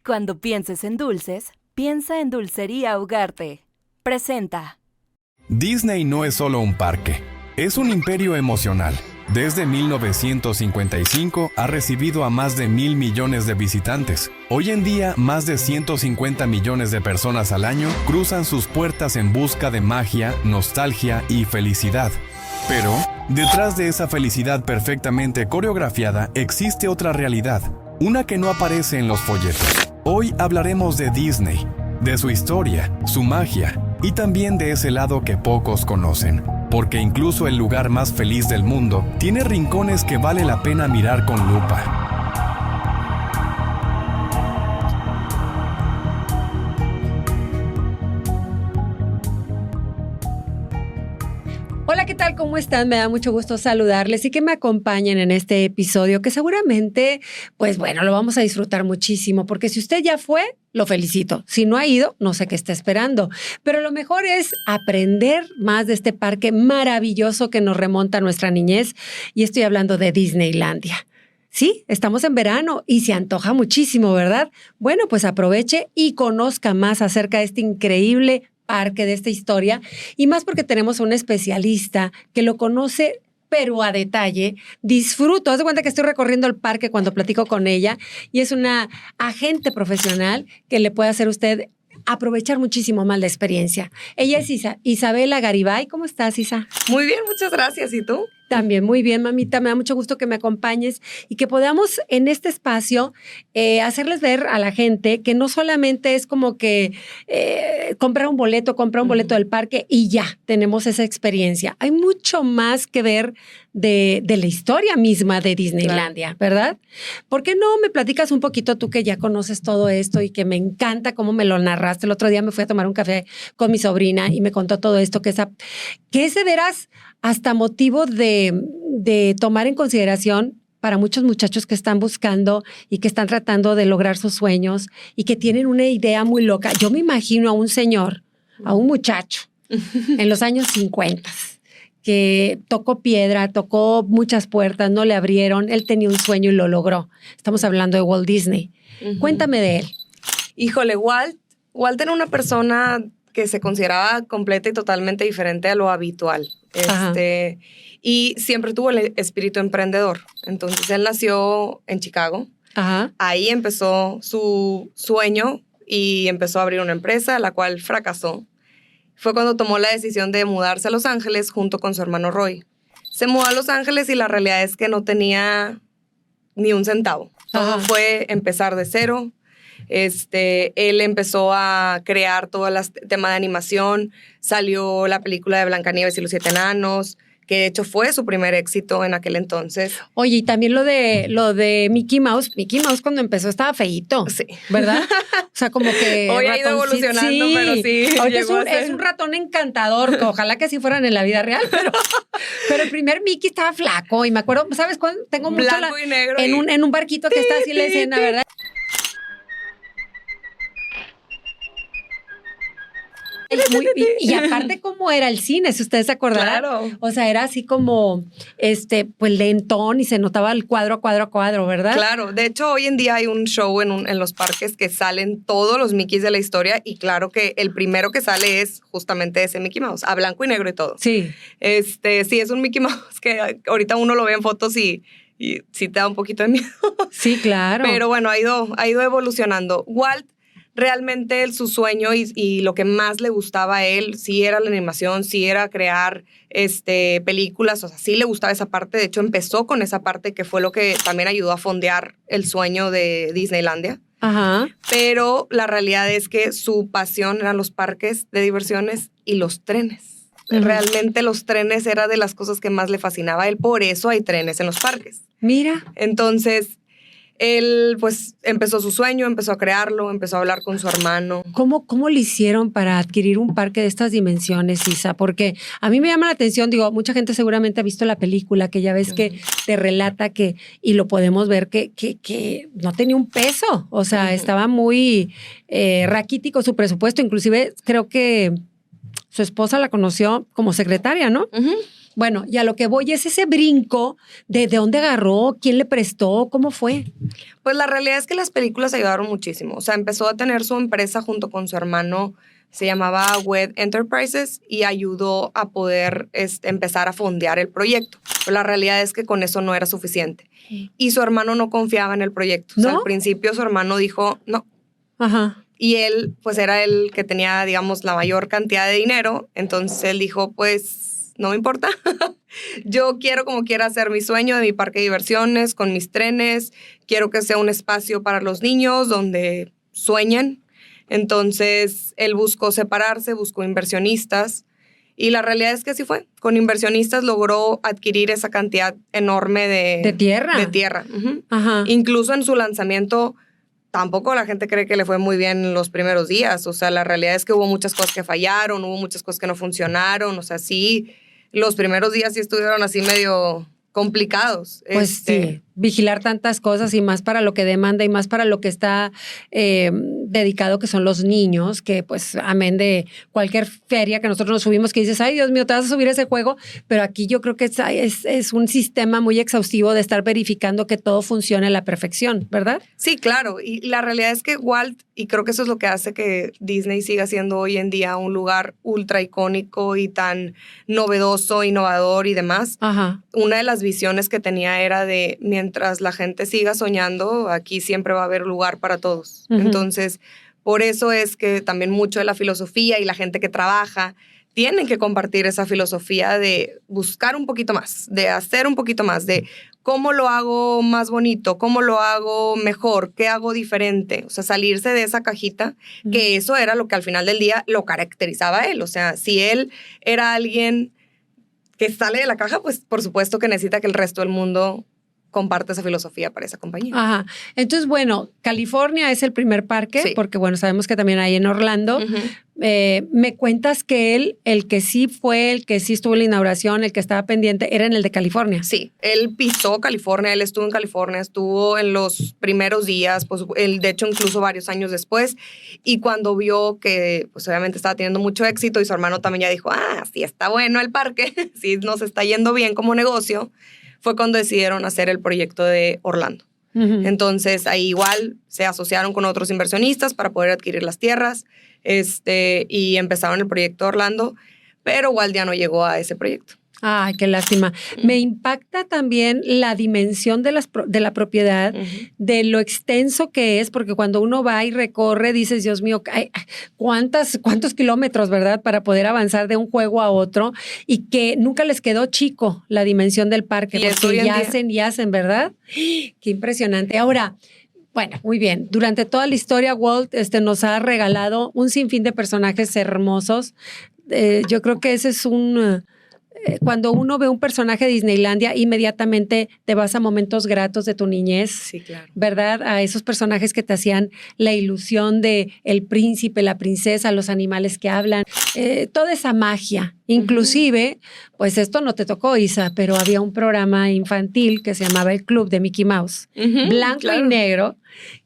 Cuando pienses en dulces, piensa en Dulcería Ugarte. Presenta. Disney no es solo un parque, es un imperio emocional. Desde 1955 ha recibido a más de 1,000 millones de visitantes. Hoy en día, más de 150 millones de personas al año cruzan sus puertas en busca de magia, nostalgia y felicidad. Pero, detrás de esa felicidad perfectamente coreografiada, existe otra realidad, una que no aparece en los folletos. Hoy hablaremos de Disney, de su historia, su magia y también de ese lado que pocos conocen. Porque incluso el lugar más feliz del mundo tiene rincones que vale la pena mirar con lupa. Hola, ¿qué tal? ¿Cómo están? Me da mucho gusto saludarles y que me acompañen en este episodio que seguramente, pues bueno, lo vamos a disfrutar muchísimo porque si usted ya fue, lo felicito. Si no ha ido, no sé qué está esperando. Pero lo mejor es aprender más de este parque maravilloso que nos remonta a nuestra niñez y estoy hablando de Disneylandia. Sí, estamos en verano y se antoja muchísimo, ¿verdad? Bueno, pues aproveche y conozca más acerca de este increíble parque, de esta historia, y más porque tenemos a un especialista que lo conoce pero a detalle. Disfruto, haz de cuenta que estoy recorriendo el parque cuando platico con ella y es una agente profesional que le puede hacer a usted aprovechar muchísimo más la experiencia. Ella es Isabela Garibay. ¿Cómo estás, Isa? Muy bien, muchas gracias. ¿Y tú? También muy bien, mamita. Me da mucho gusto que me acompañes y que podamos en este espacio hacerles ver a la gente que no solamente es como que compra un boleto del parque y ya tenemos esa experiencia. Hay mucho más que ver de la historia misma de Disneylandia, ¿verdad? ¿Por qué no me platicas un poquito tú que ya conoces todo esto y que me encanta cómo me lo narraste? El otro día me fui a tomar un café con mi sobrina y me contó todo esto, que es de veras hasta motivo de tomar en consideración para muchos muchachos que están buscando y que están tratando de lograr sus sueños y que tienen una idea muy loca. Yo me imagino a un señor, a un muchacho en los años 50 que tocó piedra, tocó muchas puertas, no le abrieron, él tenía un sueño y lo logró. Estamos hablando de Walt Disney. Cuéntame de él. Híjole, Walt era una persona que se consideraba completa y totalmente diferente a lo habitual. Y siempre tuvo el espíritu emprendedor. Entonces, él nació en Chicago. Ajá. Ahí empezó su sueño y empezó a abrir una empresa, la cual fracasó. Fue cuando tomó la decisión de mudarse a Los Ángeles junto con su hermano Roy. Se mudó a Los Ángeles y la realidad es que no tenía ni un centavo. Todo fue empezar de cero. Él empezó a crear todo el tema de animación. Salió la película de Blancanieves y los 7 enanos, que de hecho fue su primer éxito en aquel entonces. Oye, y también lo de Mickey Mouse. Mickey Mouse cuando empezó estaba feíto, sí, ¿verdad? O sea, como que hoy ha ido evolucionando, sí, pero sí. Es un ratón encantador, que ojalá que así fueran en la vida real, pero el primer Mickey estaba flaco y me acuerdo, ¿sabes cuándo? Tengo mucho blanco y negro en un barquito que está así en la escena, ¿verdad? Y aparte cómo era el cine, si ustedes se acordarán. Claro. O sea, era así como, pues lentón y se notaba el cuadro a cuadro, ¿verdad? Claro. De hecho, hoy en día hay un show en los parques que salen todos los Mickeys de la historia y claro que el primero que sale es justamente ese Mickey Mouse, a blanco y negro y todo. Sí. Sí, es un Mickey Mouse que ahorita uno lo ve en fotos y sí te da un poquito de miedo. Sí, claro. Pero bueno, ha ido evolucionando. Walt, realmente su sueño y lo que más le gustaba a él, sí era la animación, sí era crear películas, o sea, sí le gustaba esa parte. De hecho, empezó con esa parte que fue lo que también ayudó a fondear el sueño de Disneylandia. Ajá. Pero la realidad es que su pasión eran los parques de diversiones y los trenes. Realmente los trenes era de las cosas que más le fascinaba a él, por eso hay trenes en los parques. Mira. Entonces, él pues empezó su sueño, empezó a crearlo, empezó a hablar con su hermano. ¿Cómo le hicieron para adquirir un parque de estas dimensiones, Isa? Porque a mí me llama la atención, digo, mucha gente seguramente ha visto la película, que ya ves que te relata que, y lo podemos ver, que no tenía un peso, o sea, estaba muy raquítico su presupuesto, inclusive creo que su esposa la conoció como secretaria, ¿no? Bueno, y a lo que voy es ese brinco de dónde agarró, quién le prestó, cómo fue. Pues la realidad es que las películas ayudaron muchísimo. O sea, empezó a tener su empresa junto con su hermano, se llamaba Wed Enterprises, y ayudó a poder empezar a fondear el proyecto. Pero la realidad es que con eso no era suficiente. Y su hermano no confiaba en el proyecto. O sea, ¿No? al principio su hermano dijo, no. Ajá. Y él, pues era el que tenía, digamos, la mayor cantidad de dinero. Entonces él dijo, pues, no me importa. Yo quiero como quiera hacer mi sueño de mi parque de diversiones con mis trenes. Quiero que sea un espacio para los niños donde sueñen. Entonces él buscó separarse, buscó inversionistas. Y la realidad es que así fue. Con inversionistas logró adquirir esa cantidad enorme ¿De tierra? De tierra. Uh-huh. Ajá. Incluso en su lanzamiento, tampoco la gente cree que le fue muy bien en los primeros días. O sea, la realidad es que hubo muchas cosas que fallaron, hubo muchas cosas que no funcionaron. O sea, sí, los primeros días sí estuvieron así medio complicados. Pues sí, vigilar tantas cosas y más para lo que demanda y más para lo que está dedicado, que son los niños, que pues amén de cualquier feria que nosotros nos subimos, que dices, ay Dios mío, te vas a subir ese juego, pero aquí yo creo que es un sistema muy exhaustivo de estar verificando que todo funcione a la perfección, ¿verdad? Sí, claro, y la realidad es que Walt, y creo que eso es lo que hace que Disney siga siendo hoy en día un lugar ultra icónico y tan novedoso, innovador y demás. Ajá. Una de las visiones que tenía era de mientras la gente siga soñando, aquí siempre va a haber lugar para todos. Uh-huh. Entonces, por eso es que también mucho de la filosofía y la gente que trabaja tienen que compartir esa filosofía de buscar un poquito más, de hacer un poquito más, de cómo lo hago más bonito, cómo lo hago mejor, qué hago diferente. O sea, salirse de esa cajita, que eso era lo que al final del día lo caracterizaba a él. O sea, si él era alguien que sale de la caja, pues por supuesto que necesita que el resto del mundo comparte esa filosofía para esa compañía. Ajá. Entonces, bueno, California es el primer parque, Sí. Porque, bueno, sabemos que también hay en Orlando. Uh-huh. Me cuentas que él, el que sí fue, el que sí estuvo en la inauguración, el que estaba pendiente, era en el de California. Sí, él pisó California, él estuvo en California, estuvo en los primeros días, pues él de hecho incluso varios años después, y cuando vio que pues obviamente estaba teniendo mucho éxito y su hermano también ya dijo, sí está bueno el parque, sí nos está yendo bien como negocio, fue cuando decidieron hacer el proyecto de Orlando. Uh-huh. Entonces ahí igual se asociaron con otros inversionistas para poder adquirir las tierras y empezaron el proyecto de Orlando, pero Walt ya no llegó a ese proyecto. Ay, qué lástima. Me impacta también la dimensión de la propiedad, de lo extenso que es, porque cuando uno va y recorre, dices, Dios mío, cuántos kilómetros, ¿verdad? Para poder avanzar de un juego a otro, y que nunca les quedó chico la dimensión del parque, porque hacen, ¿verdad? Qué impresionante. Ahora, bueno, muy bien. Durante toda la historia, Walt nos ha regalado un sinfín de personajes hermosos. Yo creo que ese es cuando uno ve un personaje de Disneylandia, inmediatamente te vas a momentos gratos de tu niñez, sí, claro. ¿Verdad? A esos personajes que te hacían la ilusión de el príncipe, la princesa, los animales que hablan, toda esa magia. Inclusive, pues esto no te tocó, Isa, pero había un programa infantil que se llamaba El Club de Mickey Mouse, blanco y negro.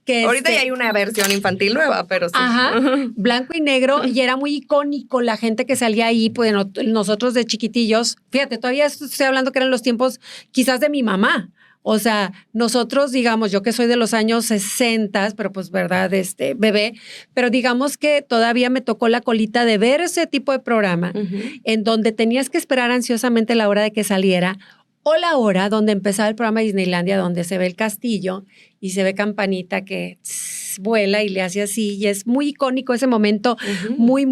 Que ahorita ya hay una versión infantil nueva, pero sí. Ajá, blanco y negro, y era muy icónico la gente que salía ahí, pues nosotros de chiquitillos, fíjate, todavía estoy hablando que eran los tiempos quizás de mi mamá. O sea, nosotros, digamos, yo que soy de los años 60, pero pues, ¿verdad? Bebé, pero digamos que todavía me tocó la colita de ver ese tipo de programa en donde tenías que esperar ansiosamente la hora de que saliera, o la hora donde empezaba el programa de Disneylandia, donde se ve el castillo y se ve Campanita que vuela y le hace así, y es muy icónico ese momento, muy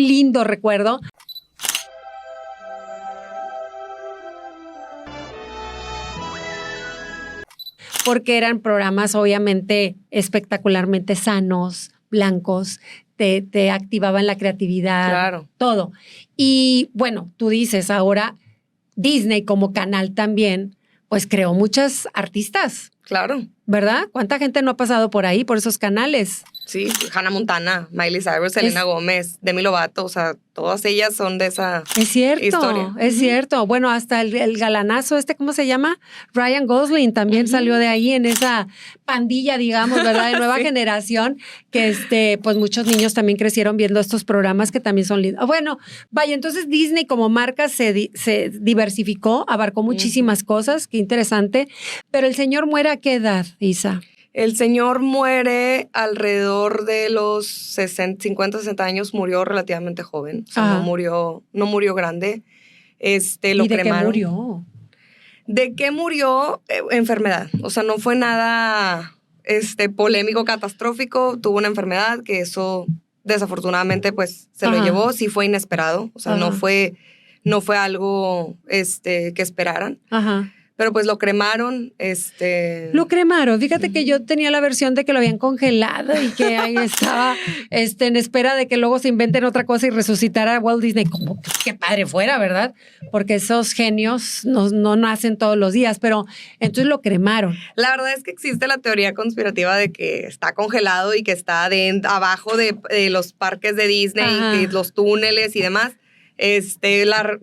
lindo, recuerdo. Porque eran programas obviamente espectacularmente sanos, blancos, te activaban la creatividad, claro. Todo. Y bueno, tú dices, ahora Disney como canal también, pues creó muchas artistas. Claro. ¿Verdad? ¿Cuánta gente no ha pasado por ahí, por esos canales? Sí, Hannah Montana, Miley Cyrus, Selena Gómez, Demi Lovato, o sea, todas ellas son de esa Es cierto, historia. es cierto. Bueno, hasta el galanazo ¿cómo se llama? Ryan Gosling también salió de ahí en esa pandilla, digamos, ¿verdad? De nueva generación, que pues muchos niños también crecieron viendo estos programas que también son lindos. Bueno, vaya, entonces Disney como marca se diversificó, abarcó muchísimas cosas, qué interesante. Pero el señor muere ¿a qué edad, Isa? El señor muere alrededor de los 50, 60 años, murió relativamente joven, o sea, no murió grande. Lo ¿Y de cremaron. qué murió? ¿De qué murió? Enfermedad, o sea, no fue nada polémico, catastrófico, tuvo una enfermedad que eso desafortunadamente pues se lo llevó, sí fue inesperado, o sea, no fue algo que esperaran. Ajá. Pero pues lo cremaron, Lo cremaron. Fíjate que yo tenía la versión de que lo habían congelado y que ahí estaba en espera de que luego se inventen otra cosa y resucitara a Walt Disney. Como que qué padre fuera, ¿verdad? Porque esos genios no nacen todos los días, pero entonces lo cremaron. La verdad es que existe la teoría conspirativa de que está congelado y que está abajo de los parques de Disney, y los túneles y demás.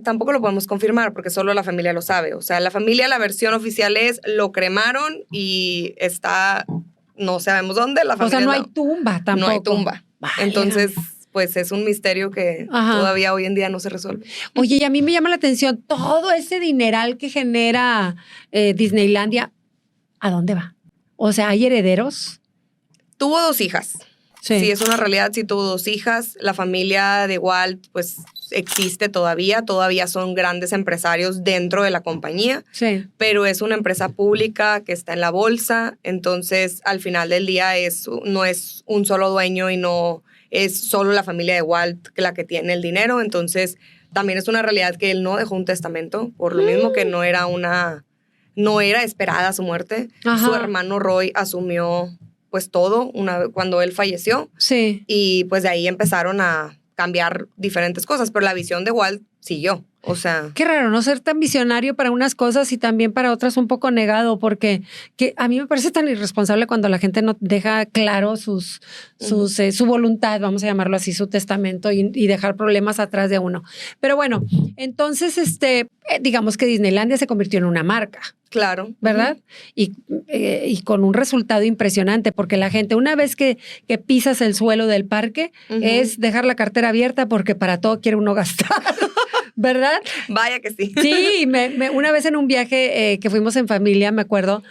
Tampoco lo podemos confirmar porque solo la familia lo sabe. O sea, la versión oficial es lo cremaron y no sabemos dónde. O sea, no hay tumba tampoco. No hay tumba. Vaya. Entonces, pues es un misterio que todavía hoy en día no se resuelve. Oye, y a mí me llama la atención todo ese dineral que genera Disneylandia. ¿A dónde va? O sea, ¿hay herederos? Tuvo 2 hijas. Sí, es una realidad, sí tuvo 2 hijas. La familia de Walt, pues, existe todavía son grandes empresarios dentro de la compañía, pero es una empresa pública que está en la bolsa, entonces al final del día no es un solo dueño y no es solo la familia de Walt la que tiene el dinero, entonces también es una realidad que él no dejó un testamento, por lo mismo que no era esperada su muerte. Su hermano Roy asumió pues todo cuando él falleció, y pues de ahí empezaron a cambiar diferentes cosas, pero la visión de Walt siguió. O sea, qué raro no ser tan visionario para unas cosas y también para otras un poco negado, porque a mí me parece tan irresponsable cuando la gente no deja claro su voluntad, vamos a llamarlo así, su testamento y dejar problemas atrás de uno. Pero bueno, entonces digamos que Disneylandia se convirtió en una marca. Claro. ¿Verdad? Y con un resultado impresionante, porque la gente, una vez que pisas el suelo del parque, es dejar la cartera abierta porque para todo quiere uno gastar. ¿Verdad? Vaya que sí. Sí, una vez en un viaje que fuimos en familia, me acuerdo,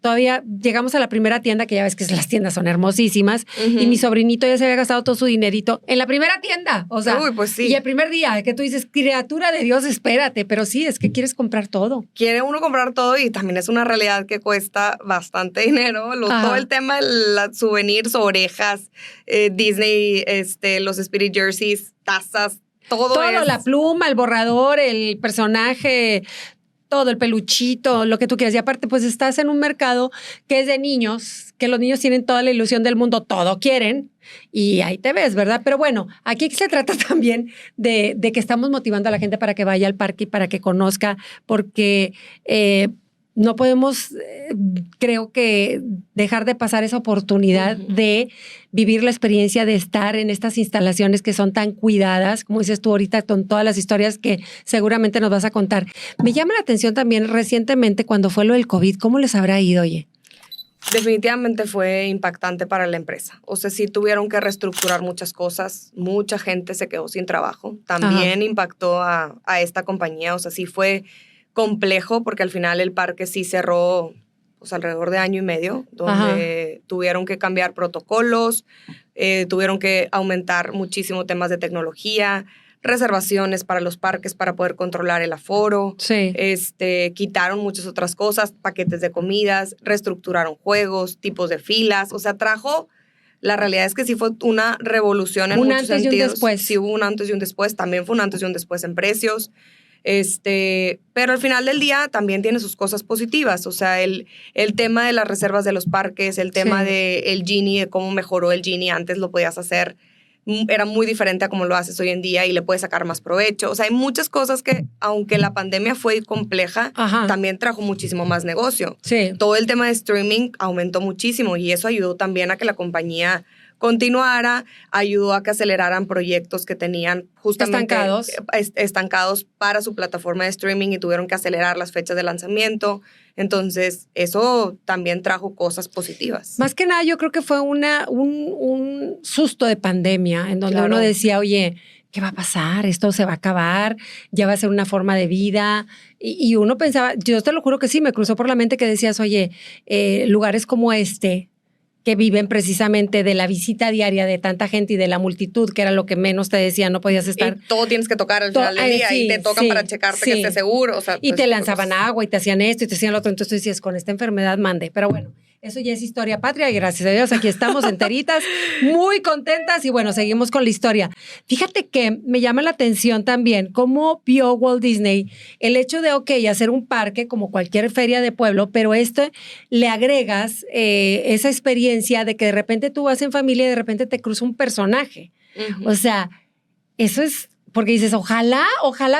todavía llegamos a la primera tienda, que ya ves que las tiendas son hermosísimas, y mi sobrinito ya se había gastado todo su dinerito en la primera tienda. O sea, uy, pues sí. Y el primer día que tú dices, criatura de Dios, espérate, pero sí, es que quieres comprar todo. Quiere uno comprar todo y también es una realidad que cuesta bastante dinero. Todo el tema, los souvenirs, orejas, Disney, los Spirit Jerseys, tazas, todo la pluma, el borrador, el personaje, todo, el peluchito, lo que tú quieras. Y aparte, pues estás en un mercado que es de niños, que los niños tienen toda la ilusión del mundo, todo quieren, y ahí te ves, ¿verdad? Pero bueno, aquí se trata también de que estamos motivando a la gente para que vaya al parque y para que conozca, porque no podemos, creo que, dejar de pasar esa oportunidad de vivir la experiencia de estar en estas instalaciones que son tan cuidadas, como dices tú ahorita, con todas las historias que seguramente nos vas a contar. Me llama la atención también recientemente cuando fue lo del COVID, ¿cómo les habrá ido, oye? Definitivamente fue impactante para la empresa. O sea, sí tuvieron que reestructurar muchas cosas. Mucha gente se quedó sin trabajo. También impactó a esta compañía. O sea, sí fue complejo porque al final el parque sí cerró pues, alrededor de 1 año y medio, donde tuvieron que cambiar protocolos, tuvieron que aumentar muchísimo temas de tecnología, reservaciones para los parques para poder controlar el aforo, quitaron muchas otras cosas, paquetes de comidas, reestructuraron juegos, tipos de filas, o sea, la realidad es que sí fue una revolución en muchos sentidos. Un antes y un después. Sí hubo un antes y un después, también fue un antes y un después en precios. Pero al final del día también tiene sus cosas positivas, o sea, el tema de las reservas de los parques, el tema del Genie, de cómo mejoró el Genie, antes lo podías hacer era muy diferente a como lo haces hoy en día y le puedes sacar más provecho. O sea, hay muchas cosas que, aunque la pandemia fue compleja, también trajo muchísimo más negocio. Sí. Todo el tema de streaming aumentó muchísimo y eso ayudó también a que la compañía continuara, ayudó a que aceleraran proyectos que tenían justamente estancados para su plataforma de streaming y tuvieron que acelerar las fechas de lanzamiento. Entonces, eso también trajo cosas positivas. Más que nada, yo creo que fue un susto de pandemia en donde uno decía, oye, ¿qué va a pasar? Esto se va a acabar, ya va a ser una forma de vida. Y uno pensaba, yo te lo juro que sí, me cruzó por la mente que decías, oye, lugares como que viven precisamente de la visita diaria de tanta gente y de la multitud, que era lo que menos te decía, no podías estar. Y todo tienes que tocar al final del día y te tocan para checarte que estés seguro. O sea, y te lanzaban agua y te hacían esto y te hacían lo otro. Entonces tú decías, con esta enfermedad mande. Pero bueno, eso ya es historia patria y gracias a Dios aquí estamos enteritas, muy contentas y bueno, seguimos con la historia. Fíjate que me llama la atención también cómo vio Walt Disney el hecho de, hacer un parque como cualquier feria de pueblo, pero le agregas esa experiencia de que de repente tú vas en familia y de repente te cruza un personaje. O sea, eso es... Porque dices, ojalá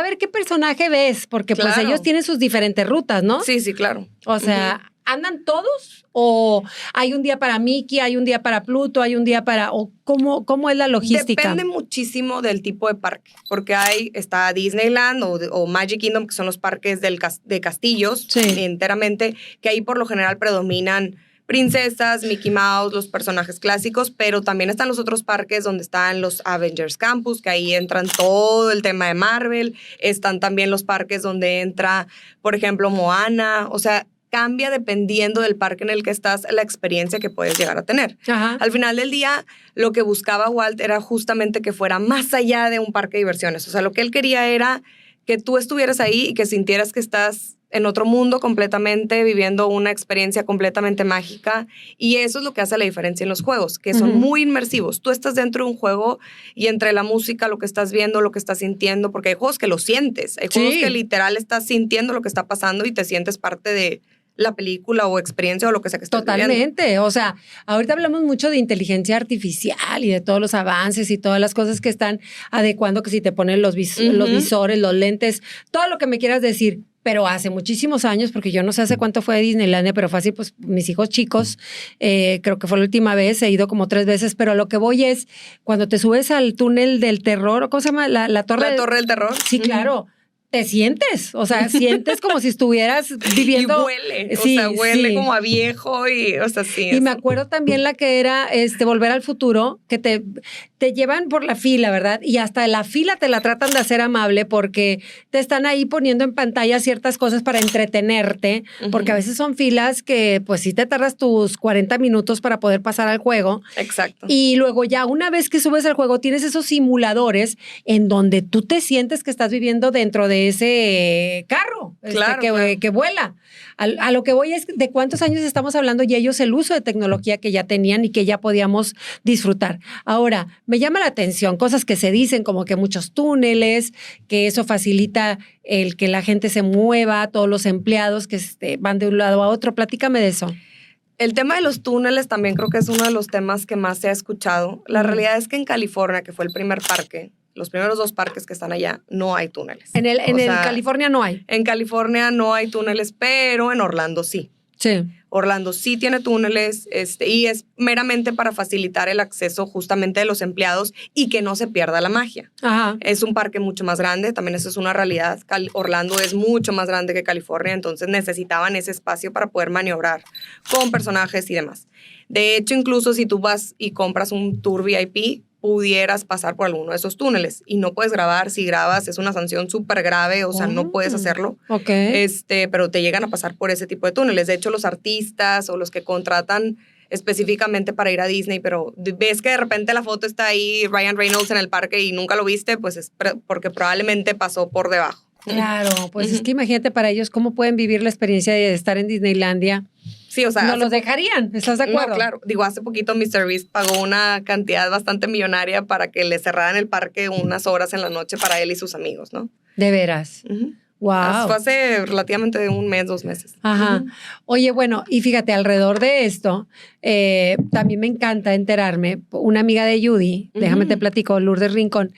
ver qué personaje ves, porque pues ellos tienen sus diferentes rutas, ¿no? Sí, claro. O sea, ¿andan todos? ¿O hay un día para Mickey, hay un día para Pluto, hay un día para... o cómo es la logística? Depende muchísimo del tipo de parque, porque está Disneyland o Magic Kingdom, que son los parques de castillos enteramente, que ahí por lo general predominan princesas, Mickey Mouse, los personajes clásicos, pero también están los otros parques donde están los Avengers Campus, que ahí entran todo el tema de Marvel. Están también los parques donde entra, por ejemplo, Moana. O sea, cambia dependiendo del parque en el que estás, la experiencia que puedes llegar a tener. Al final del día, lo que buscaba Walt era justamente que fuera más allá de un parque de diversiones. O sea, lo que él quería era que tú estuvieras ahí y que sintieras que estás en otro mundo completamente, viviendo una experiencia completamente mágica. Y eso es lo que hace la diferencia en los juegos, que son muy inmersivos. Tú estás dentro de un juego y entre la música, lo que estás viendo, lo que estás sintiendo, porque hay juegos que lo sientes. Hay juegos que literal estás sintiendo lo que está pasando y te sientes parte de la película o experiencia o lo que sea que estés Totalmente. viviendo. O sea, ahorita hablamos mucho de inteligencia artificial y de todos los avances y todas las cosas que están adecuando, que si te ponen los visores, los lentes, todo lo que me quieras decir. Pero hace muchísimos años, porque yo no sé hace cuánto fue de Disneylandia, pero fue así, pues mis hijos chicos, creo que fue la última vez, he ido como 3 veces, pero lo que voy es, cuando te subes al túnel del terror, ¿cómo se llama? La torre. ¿La torre del terror? Sí, claro. Te sientes, o sea, sientes como si estuvieras viviendo. Y huele, huele como a viejo y, o sea, sí. Y me acuerdo también la que era Volver al Futuro, que te llevan por la fila, ¿verdad? Y hasta la fila te la tratan de hacer amable porque te están ahí poniendo en pantalla ciertas cosas para entretenerte, porque a veces son filas que pues sí te tardas tus 40 minutos para poder pasar al juego. Exacto. Y luego ya una vez que subes al juego tienes esos simuladores en donde tú te sientes que estás viviendo dentro de ese carro que vuela. A lo que voy es de cuántos años estamos hablando y ellos el uso de tecnología que ya tenían y que ya podíamos disfrutar. Ahora, me llama la atención cosas que se dicen como que muchos túneles, que eso facilita el que la gente se mueva, todos los empleados que van de un lado a otro. Platícame de eso. El tema de los túneles también creo que es uno de los temas que más se ha escuchado. La realidad es que en California, que fue el primer parque, los primeros 2 parques que están allá, no hay túneles. En California no hay. En California no hay túneles, pero en Orlando sí. Sí. Orlando sí tiene túneles y es meramente para facilitar el acceso justamente de los empleados y que no se pierda la magia. Es un parque mucho más grande, también eso es una realidad. Orlando es mucho más grande que California, entonces necesitaban ese espacio para poder maniobrar con personajes y demás. De hecho, incluso si tú vas y compras un tour VIP, pudieras pasar por alguno de esos túneles y no puedes grabar. Si grabas es una sanción súper grave, o sea, no puedes hacerlo. Pero te llegan a pasar por ese tipo de túneles. De hecho, los artistas o los que contratan específicamente para ir a Disney, pero ves que de repente la foto está ahí, Ryan Reynolds en el parque y nunca lo viste, pues es porque probablemente pasó por debajo. Claro, pues es que imagínate para ellos cómo pueden vivir la experiencia de estar en Disneylandia. Sí, o sea, no los dejarían, ¿estás de acuerdo? No, claro. Digo, hace poquito MrBeast pagó una cantidad bastante millonaria para que le cerraran el parque unas horas en la noche para él y sus amigos, ¿no? De veras. Wow. Fue hace relativamente un mes, 2 meses. Ajá. Oye, bueno, y fíjate, alrededor de esto, también me encanta enterarme, una amiga de Judy, déjame te platico, Lourdes Rincón,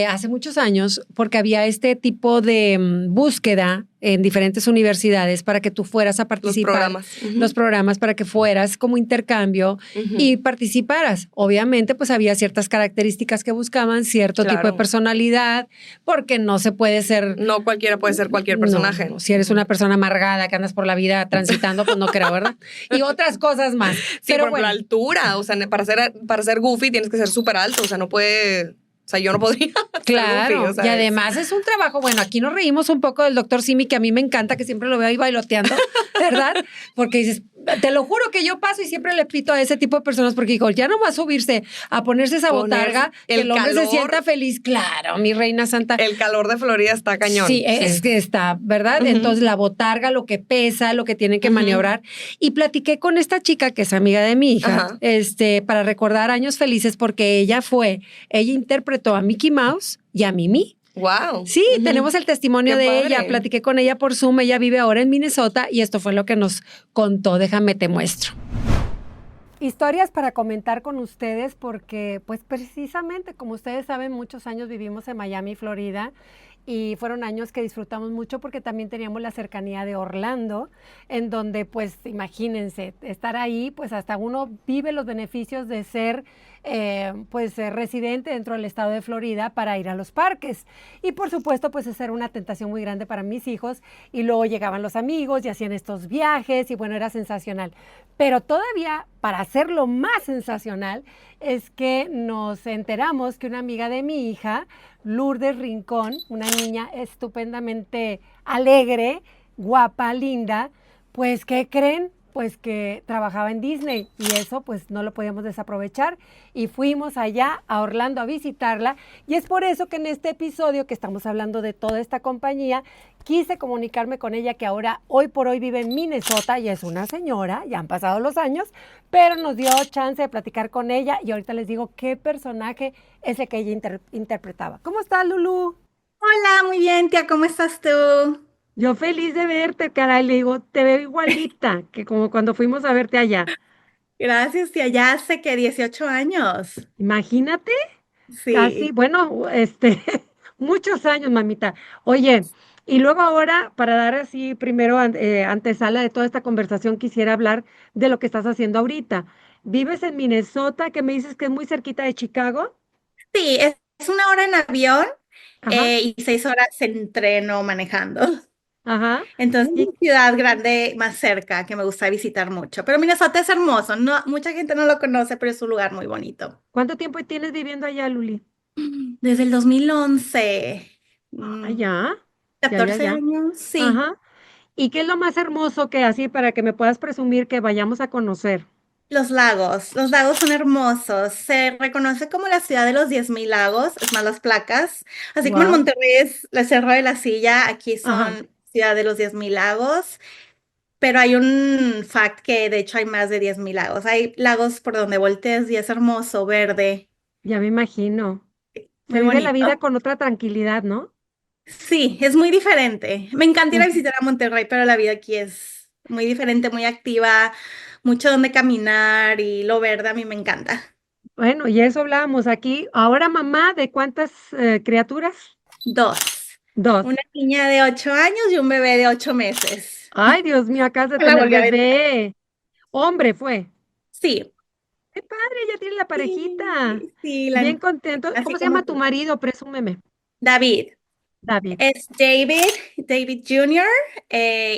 hace muchos años, porque había este tipo de búsqueda en diferentes universidades para que tú fueras a participar. Los programas para que fueras como intercambio y participaras. Obviamente, pues había ciertas características que buscaban, cierto tipo de personalidad, porque no se puede ser... No cualquiera puede ser cualquier personaje. No, si eres una persona amargada que andas por la vida transitando, pues no creo, ¿verdad? Y otras cosas más. Sí, pero por ejemplo, la altura, o sea, para ser goofy tienes que ser súper alto, o sea, no puede... O sea, yo no podría. Claro, goofy, o sea, y además es un trabajo, bueno, aquí nos reímos un poco del doctor Simi, que a mí me encanta, que siempre lo veo ahí bailoteando, ¿verdad? Porque dices, te lo juro que yo paso y siempre le pito a ese tipo de personas, porque digo, ya no va a subirse a ponerse esa botarga, que el hombre se sienta feliz. Claro, mi reina santa. El calor de Florida está cañón. Sí, es que está, ¿verdad? Entonces la botarga, lo que pesa, lo que tienen que maniobrar. Y platiqué con esta chica, que es amiga de mi hija, para recordar años felices, porque ella interpretó a Mickey Mouse y a Mimi. Wow. Sí, tenemos el testimonio de ella. Platiqué con ella por Zoom. Ella vive ahora en Minnesota y esto fue lo que nos contó. Déjame te muestro. Historias para comentar con ustedes porque, pues precisamente, como ustedes saben, muchos años vivimos en Miami, Florida, y fueron años que disfrutamos mucho porque también teníamos la cercanía de Orlando, en donde, pues, imagínense, estar ahí, pues hasta uno vive los beneficios de ser residente dentro del estado de Florida para ir a los parques. Y por supuesto, pues esa era una tentación muy grande para mis hijos. Y luego llegaban los amigos y hacían estos viajes y bueno, era sensacional. Pero todavía, para hacerlo más sensacional, es que nos enteramos que una amiga de mi hija, Lourdes Rincón, una niña estupendamente alegre, guapa, linda, pues, ¿qué creen? Pues que trabajaba en Disney y eso pues no lo podíamos desaprovechar y fuimos allá a Orlando a visitarla y es por eso que en este episodio que estamos hablando de toda esta compañía quise comunicarme con ella que ahora hoy por hoy vive en Minnesota y es una señora, ya han pasado los años, pero nos dio chance de platicar con ella y ahorita les digo qué personaje es el que ella interpretaba. ¿Cómo estás, Lulú? Hola, muy bien, tía, ¿cómo estás tú? Yo feliz de verte, caray, le digo, te veo igualita que como cuando fuimos a verte allá. Gracias, tía, ya hace que 18 años. Imagínate, casi, Sí, bueno, muchos años, mamita. Oye, y luego ahora, para dar así primero antesala de toda esta conversación, quisiera hablar de lo que estás haciendo ahorita. ¿Vives en Minnesota, que me dices que es muy cerquita de Chicago? sí, es 1 hora en avión Ajá, y 6 horas en tren o manejando. ajá. Entonces, es ¿Y una ciudad grande más cerca que me gusta visitar mucho. Pero Minnesota es hermoso, no, mucha gente no lo conoce, pero es un lugar muy bonito. cuánto tiempo tienes viviendo allá, Luli? Desde el 2011, Ah, mm, ya, ya, ya, 14 ya. años, sí. Ajá. ¿Y qué es lo más hermoso que así para que me puedas presumir que vayamos a conocer? Los lagos son hermosos. Se reconoce como la ciudad de los 10,000 lagos, es más las placas. Así como en Wow. Monterrey es la Cerro de la Silla, aquí Ajá. son ciudad de los 10,000 lagos. Pero hay un fact que de hecho hay más de 10,000 lagos. Hay lagos por donde voltees y es hermoso, verde, Ya me imagino. Se muy vive la vida bonito. con otra tranquilidad, ¿no? Sí, es muy diferente. Me encanta ir a Ujú. visitar a Monterrey, pero la vida aquí es muy diferente, muy activa, mucho donde caminar y lo verde a mí me encanta. Bueno, y eso hablábamos aquí. Ahora, mamá, ¿de cuántas criaturas? Dos. Dos. Una niña de 8 años y un bebé de 8 meses. Ay, Dios mío, acabas de Me la tener volví a ver. bebé. Hombre, fue. Sí, Qué padre, ya tiene la parejita. sí, sí, Bien contento. así ¿Cómo se como llama tu tú. marido? Presúmeme. David. David. Es David Jr.,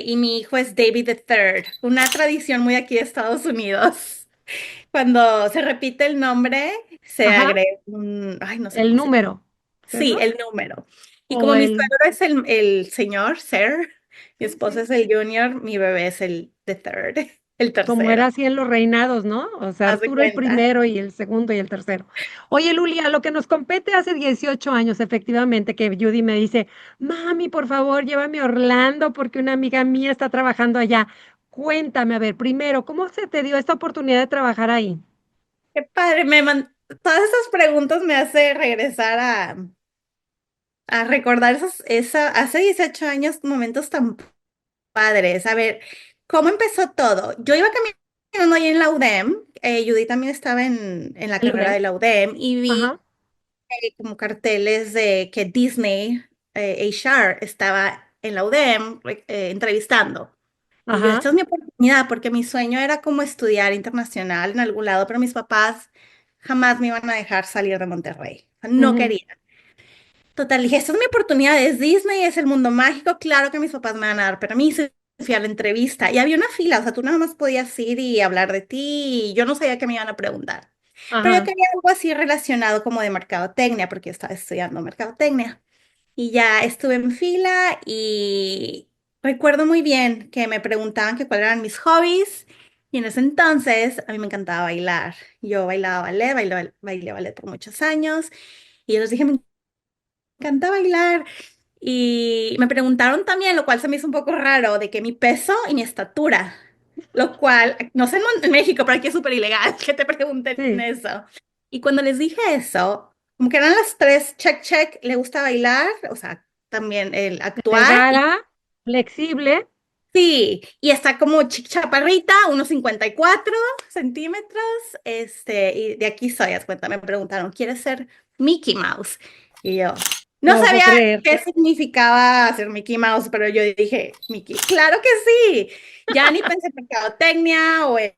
y mi hijo es David the Third. Una tradición muy aquí de Estados Unidos. Cuando se repite el nombre, se Ajá, agrega un, ay, no sé el cómo se llama. número, Sí, ¿cierto? el número. Y O como mi el, suegro es el señor, Sir, mi esposo es el Junior, mi bebé es el the Third, el como tercero. era así en los reinados, ¿no? O sea, Haz de Arturo el cuenta. primero y el segundo y el tercero. Oye, Lulia, lo que nos compete hace 18 años, efectivamente, que Judy me dice, mami, por favor, llévame a Orlando porque una amiga mía está trabajando allá. Cuéntame, a ver, primero, ¿cómo se te dio esta oportunidad de trabajar ahí? Qué padre, todas esas preguntas me hace regresar a recordar hace 18 años, momentos tan padres. A ver, ¿cómo empezó todo? Yo iba caminando ahí en la UDEM, Judy también estaba en la El carrera UDEM. de la UDEM, y vi Ajá, como carteles de que Disney, HR, estaba en la UDEM entrevistando. Y yo, ajá, esta es mi oportunidad, porque mi sueño era como estudiar internacional en algún lado, pero mis papás jamás me iban a dejar salir de Monterrey. O sea, no ujú, querían. Total, dije, esta es mi oportunidad, es Disney, es el mundo mágico, claro que mis papás me van a dar permiso. Fui a la entrevista y había una fila, o sea, tú nada más podías ir y hablar de ti y yo no sabía qué me iban a preguntar. Pero yo ajá, quería algo así relacionado como de mercadotecnia, porque yo estaba estudiando mercadotecnia. Y ya estuve en fila y recuerdo muy bien que me preguntaban que cuáles eran mis hobbies. Y en ese entonces a mí me encantaba bailar. Yo bailaba ballet, bailé ballet por muchos años. Y yo les dije, me encanta bailar. Y me preguntaron también, lo cual se me hizo un poco raro, de que mi peso y mi estatura. Lo cual, no sé en México, pero aquí es súper ilegal que te pregunten sí. eso. Y cuando les dije eso, como que eran las tres, check, check, le gusta bailar, o sea, también el actuar. Delgada, flexible. Sí, y está como chaparrita, unos 54 centímetros, y de aquí soy, haz cuenta, me preguntaron, ¿quieres ser Mickey Mouse? Y yo, no No lo puedo sabía creer. qué significaba ser Mickey Mouse, pero yo dije, Mickey, claro que sí. Ya ni pensé en mercadotecnia o en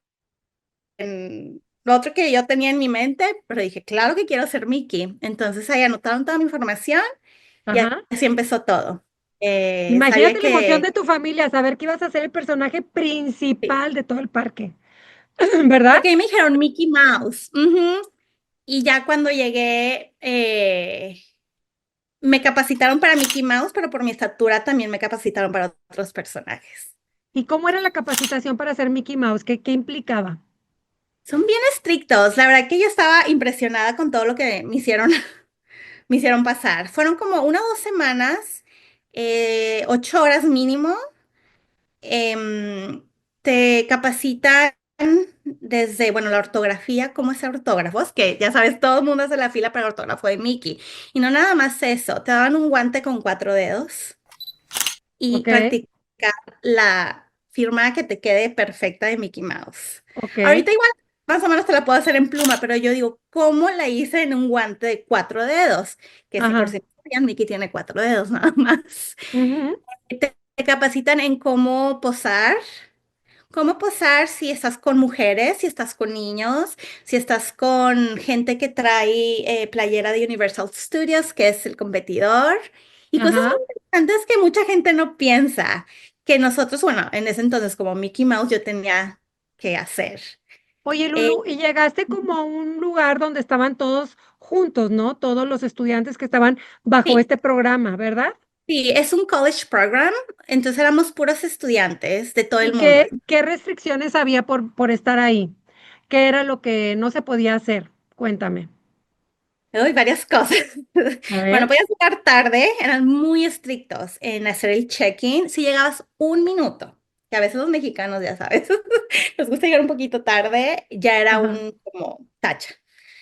lo otro que yo tenía en mi mente, pero dije, claro que quiero ser Mickey. Entonces ahí anotaron toda mi información y Ajá. así empezó todo. Sabía Imagínate la emoción que... de tu familia, saber que ibas a ser el personaje sí, principal de todo el parque, ¿verdad? porque ahí me dijeron Mickey Mouse. Ujú. Y ya cuando llegué, me capacitaron para Mickey Mouse, pero por mi estatura también me capacitaron para otros personajes. ¿Y cómo era la capacitación para ser Mickey Mouse? ¿Qué implicaba? Son bien estrictos. La verdad que yo estaba impresionada con todo lo que me hicieron pasar. Fueron como 1 o 2 semanas, 8 horas mínimo. em, Te capacitan desde, bueno, la ortografía, cómo ser ortógrafos, que ya sabes, todo el mundo hace la fila para el ortógrafo de Mickey. Y no nada más eso, te daban un guante con 4 dedos y Ok, practicar la firma que te quede perfecta de Mickey Mouse. ok, Ahorita igual más o menos te la puedo hacer en pluma, pero yo digo, ¿cómo la hice en un guante de 4 dedos? Que si por ajá, si no sabían, Mickey tiene 4 dedos nada más. ujú, Te capacitan en cómo posar si estás con mujeres, si estás con niños, si estás con gente que trae playera de Universal Studios, que es el competidor, y cosas ajá. muy interesantes que mucha gente no piensa, que nosotros, bueno, en ese entonces como Mickey Mouse yo tenía que hacer. Oye, Eh, Lulu, y llegaste como a un lugar donde estaban todos juntos, ¿no? Todos los estudiantes que estaban bajo sí, este programa, ¿verdad? sí, es un college program, entonces éramos puros estudiantes de todo el ¿Y mundo. qué restricciones había por estar ahí? ¿Qué era lo que no se podía hacer? Cuéntame. Te doy varias cosas. A Bueno, ver. podías llegar tarde, eran muy estrictos en hacer el check-in si llegabas 1 minuto, que a veces los mexicanos, ya sabes, nos gusta llegar un poquito tarde, ya era Ajá, un como tacha.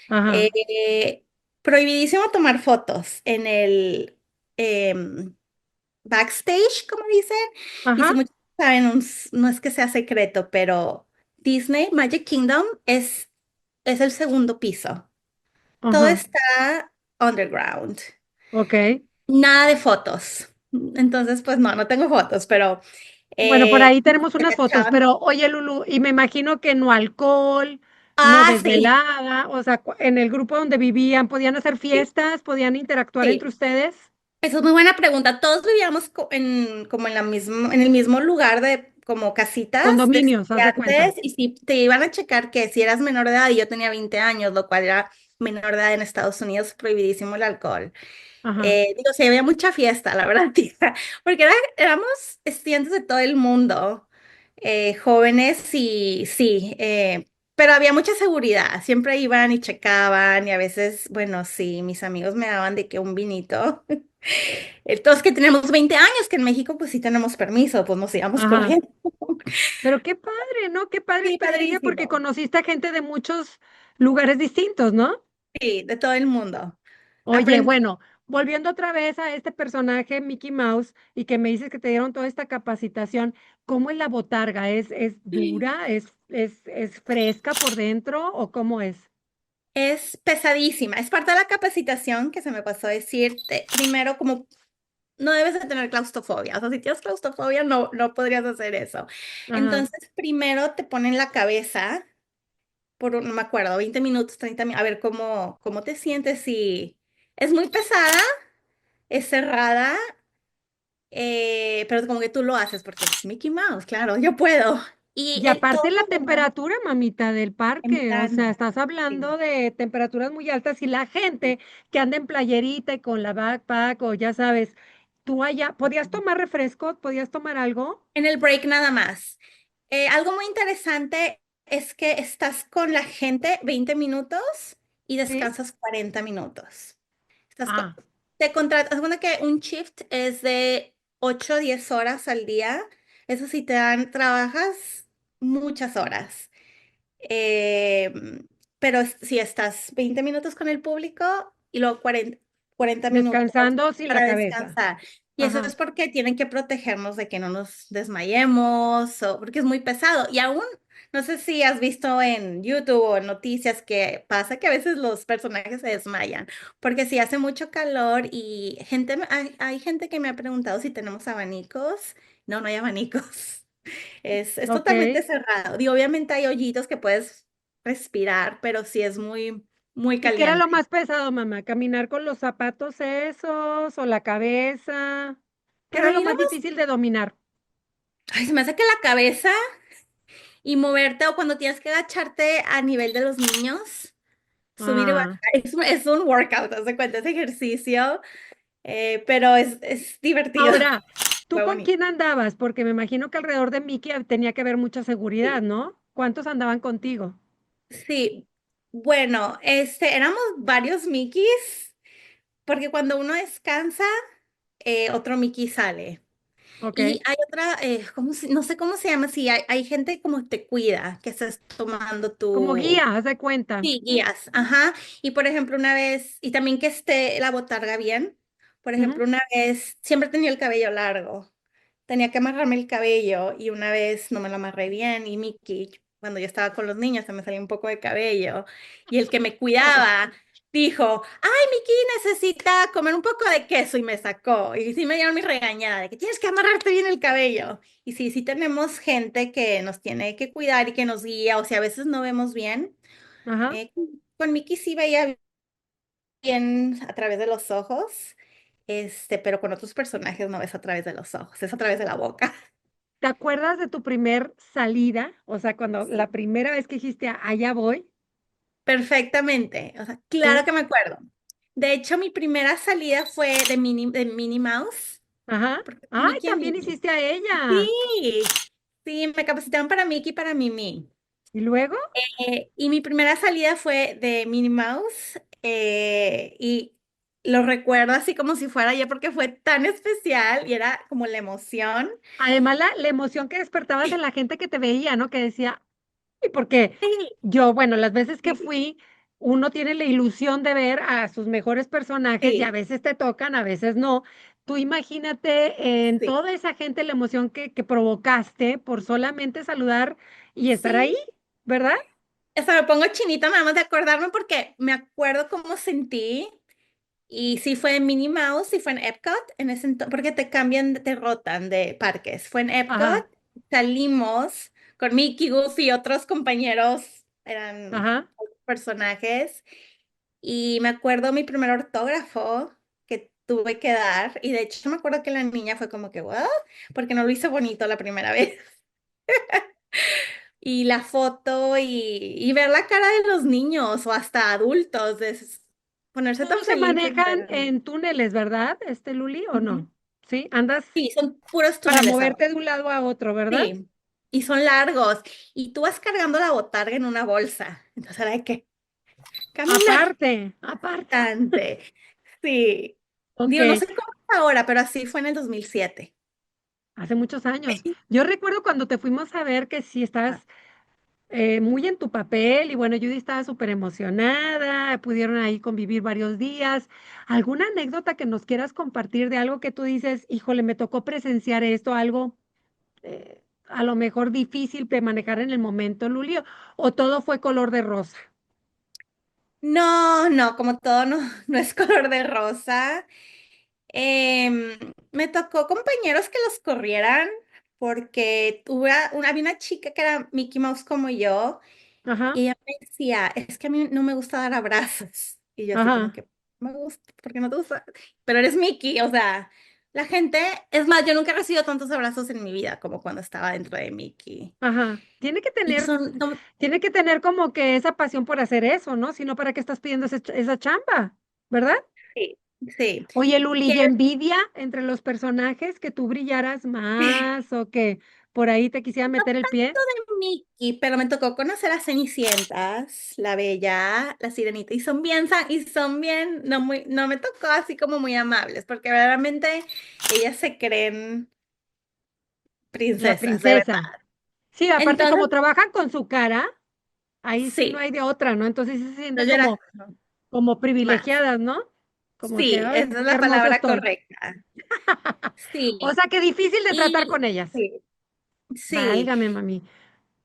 ajá, Eh, Prohibidísimo tomar fotos en el backstage, como dicen, y si ajá, muchos saben, no es que sea secreto, pero Disney Magic Kingdom es el segundo piso. Todo ajá. está underground. Ok. Nada de fotos. Entonces, pues no, no tengo fotos, pero Bueno, por ahí nos tenemos unas fotos, agachaban. pero oye, Lulu, y me imagino que no alcohol, no Ah, sí, desvelada, o sea, en el grupo donde vivían, ¿podían hacer sí, fiestas? ¿Podían interactuar entre sí. ustedes? Esa es muy buena pregunta. Todos vivíamos como en el mismo lugar de como casitas de Condominios, haz de cuenta. estudiantes y si te iban a checar que si eras menor de edad y yo tenía 20 años, lo cual era menor de edad en Estados Unidos, prohibidísimo el alcohol. Ajá. Digo, sí, había mucha fiesta, la verdad, tía, porque éramos estudiantes de todo el mundo, jóvenes y sí, pero había mucha seguridad, siempre iban y checaban y a veces, bueno, sí, mis amigos me daban de que un vinito, todos que tenemos 20 años, que en México pues sí tenemos permiso, pues nos íbamos Ajá. corriendo. Pero qué padre, ¿no? Qué padre Sí, experiencia porque padrísimo, conociste a gente de muchos lugares distintos, ¿no? sí, de todo el mundo. Oye, Aprendí, bueno. volviendo otra vez a este personaje Mickey Mouse y que me dices que te dieron toda esta capacitación, ¿cómo es la botarga? ¿Es dura? ¿Es fresca por dentro o cómo es? Es pesadísima. Es parte de la capacitación que se me pasó a decirte. Primero, como no debes de tener claustrofobia. O sea, si tienes claustrofobia, no podrías hacer eso. Ajá. Entonces, primero te ponen la cabeza por, no me acuerdo, 20 minutos, 30 minutos, a ver cómo te sientes. Y es muy pesada, es cerrada, pero como que tú lo haces porque es Mickey Mouse, claro, yo puedo. Y Y aparte todo la lo demás temperatura, mamita, del en parque, o sea, verano. estás Sí. hablando de temperaturas muy altas y la gente que anda en playerita y con la backpack o ya sabes, tú allá, ¿podías tomar refresco? ¿Podías tomar algo? En el break nada más. Algo muy interesante es que estás con la gente 20 minutos y Sí. descansas 40 minutos. Estás con- Ah, Te contratas, haz cuenta que un shift es de 8 o 10 horas al día. Eso sí trabajas muchas horas. Eh, pero si estás 20 minutos con el público y luego 40 minutos descansando sin la para cabeza. descansar. Y eso Ajá. es porque tienen que protegernos de que no nos desmayemos o porque es muy pesado. Y aún, no sé si has visto en YouTube o en noticias que pasa que a veces los personajes se desmayan porque si hace mucho calor y hay gente que me ha preguntado si tenemos abanicos. No, no hay abanicos. Es Ok. totalmente cerrado. Y obviamente hay hoyitos que puedes respirar, pero sí es muy ¿Y qué era lo caliente. más pesado, mamá? ¿Caminar con los zapatos esos o la cabeza? ¿Qué era Para lo mí lo más más, difícil de dominar? ay, se me hace que la cabeza y moverte o cuando tienes que agacharte a nivel de los niños, subir y bajar, Ah. es un workout, haz de cuenta, es ejercicio, pero es divertido, Ahora, ¿tú muy con bonito. quién andabas? Porque me imagino que alrededor de Mickey tenía que haber mucha seguridad, Sí, ¿no? ¿Cuántos andaban contigo? sí. Bueno, éramos varios Mickeys, porque cuando uno descansa, otro Mickey sale. Ok. Y hay otra, no sé cómo se llama, sí, hay gente como te cuida, que estás tomando Como tu, guía, haz de cuenta. sí, guías, ajá. Y por ejemplo, una vez, y también que esté la botarga bien, por Ujú. ejemplo, una vez, siempre tenía el cabello largo, tenía que amarrarme el cabello y una vez no me lo amarré bien y Mickey, cuando yo estaba con los niños, se me salió un poco de cabello y el que me cuidaba dijo, ay, Mickey necesita comer un poco de queso y me sacó y sí me dieron mi regañada de que tienes que amarrarte bien el cabello. Y sí, sí tenemos gente que nos tiene que cuidar y que nos guía o si a veces no vemos bien. Ajá. eh, con Mickey sí veía bien a través de los ojos, pero con otros personajes no ves a través de los ojos, es a través de la boca. ¿Te acuerdas de tu primer salida? O sea, cuando la Sí, primera vez que dijiste, allá voy. perfectamente. O sea, claro Sí. que me acuerdo. De hecho, mi primera salida fue de Minnie Mouse, Ajá. porque Ay, Mickey and también Minnie. hiciste a ella. Sí, sí, me capacitaron para Mickey y para Mimi. ¿Y luego? Y mi primera salida fue de Minnie Mouse y lo recuerdo así como si fuera ayer porque fue tan especial y era como la emoción. Además, la emoción que despertabas en la gente que te veía, ¿no? Que decía, y porque Sí, yo, bueno, las veces que sí, fui, uno tiene la ilusión de ver a sus mejores personajes y a sí, veces te tocan, a veces no. Tú imagínate en sí. toda esa gente la emoción que provocaste por solamente saludar y estar ahí, Sí, ¿verdad? hasta me pongo chinita nada más de acordarme porque me acuerdo cómo sentí. Y sí fue en Minnie Mouse y fue en Epcot en ese entonces, porque te cambian, te rotan de parques. Fue en Epcot, Ajá, salimos con Mickey, Goofy y otros compañeros, eran ajá. personajes. Y me acuerdo mi primer autógrafo que tuve que dar. Y de hecho me acuerdo que la niña fue como que, ¿what? Porque no lo hice bonito la primera vez. Y la foto y ver la cara de los niños o hasta adultos, ponerse tan Todos se felices de manejan verme. en túneles, ¿verdad, Luli, o Ujú. no? Sí, andas Sí, son puros para túneles ahora. moverte de un lado a otro, ¿verdad? Sí, y son largos. Y tú vas cargando la botarga en una bolsa. Entonces hay que caminar Aparte, aparte. bastante. Sí. Ok. Digo, no sé cómo es ahora, pero así fue en el 2007. Hace muchos años. Yo recuerdo cuando te fuimos a ver que sí Ah, estabas muy en tu papel y bueno, Judy estaba súper emocionada, pudieron ahí convivir varios días. ¿Alguna anécdota que nos quieras compartir de algo que tú dices, híjole, me tocó presenciar esto, algo a lo mejor difícil de manejar en el momento, Lulio, o todo fue color de rosa? No, no, como todo no, no es color de rosa. Me tocó compañeros que los corrieran porque había una chica que era Mickey Mouse como yo Ajá, y ella me decía, es que a mí no me gusta dar abrazos. Y yo así como ajá, que, me gusta, porque no te gusta, pero eres Mickey, o sea, la gente, es más, yo nunca he recibido tantos abrazos en mi vida como cuando estaba dentro de Mickey. ajá. Y son, Tiene que tener como que esa pasión por hacer eso, ¿no? Si no, ¿para qué estás pidiendo esa chamba? ¿Verdad? sí, sí. Oye, Luli, ¿y ¿Quieres envidia entre los personajes que tú brillaras más o que por ahí te quisiera meter el pie? Mickey, pero me tocó conocer a Cenicientas, la Bella, la Sirenita, y son bien, no me tocó así como muy amables, porque verdaderamente ellas se creen La princesas, de princesa. verdad. Sí, aparte Entonces, como trabajan con su cara, ahí sí no sí, hay de otra, ¿no? Entonces sí se yo sienten era como más. privilegiadas, ¿no? Como que, Sí, ay, esa es qué la hermoso palabra estoy. correcta. O Sí, sea, que difícil de tratar y con ellas. sí, sí. Válgame, mami.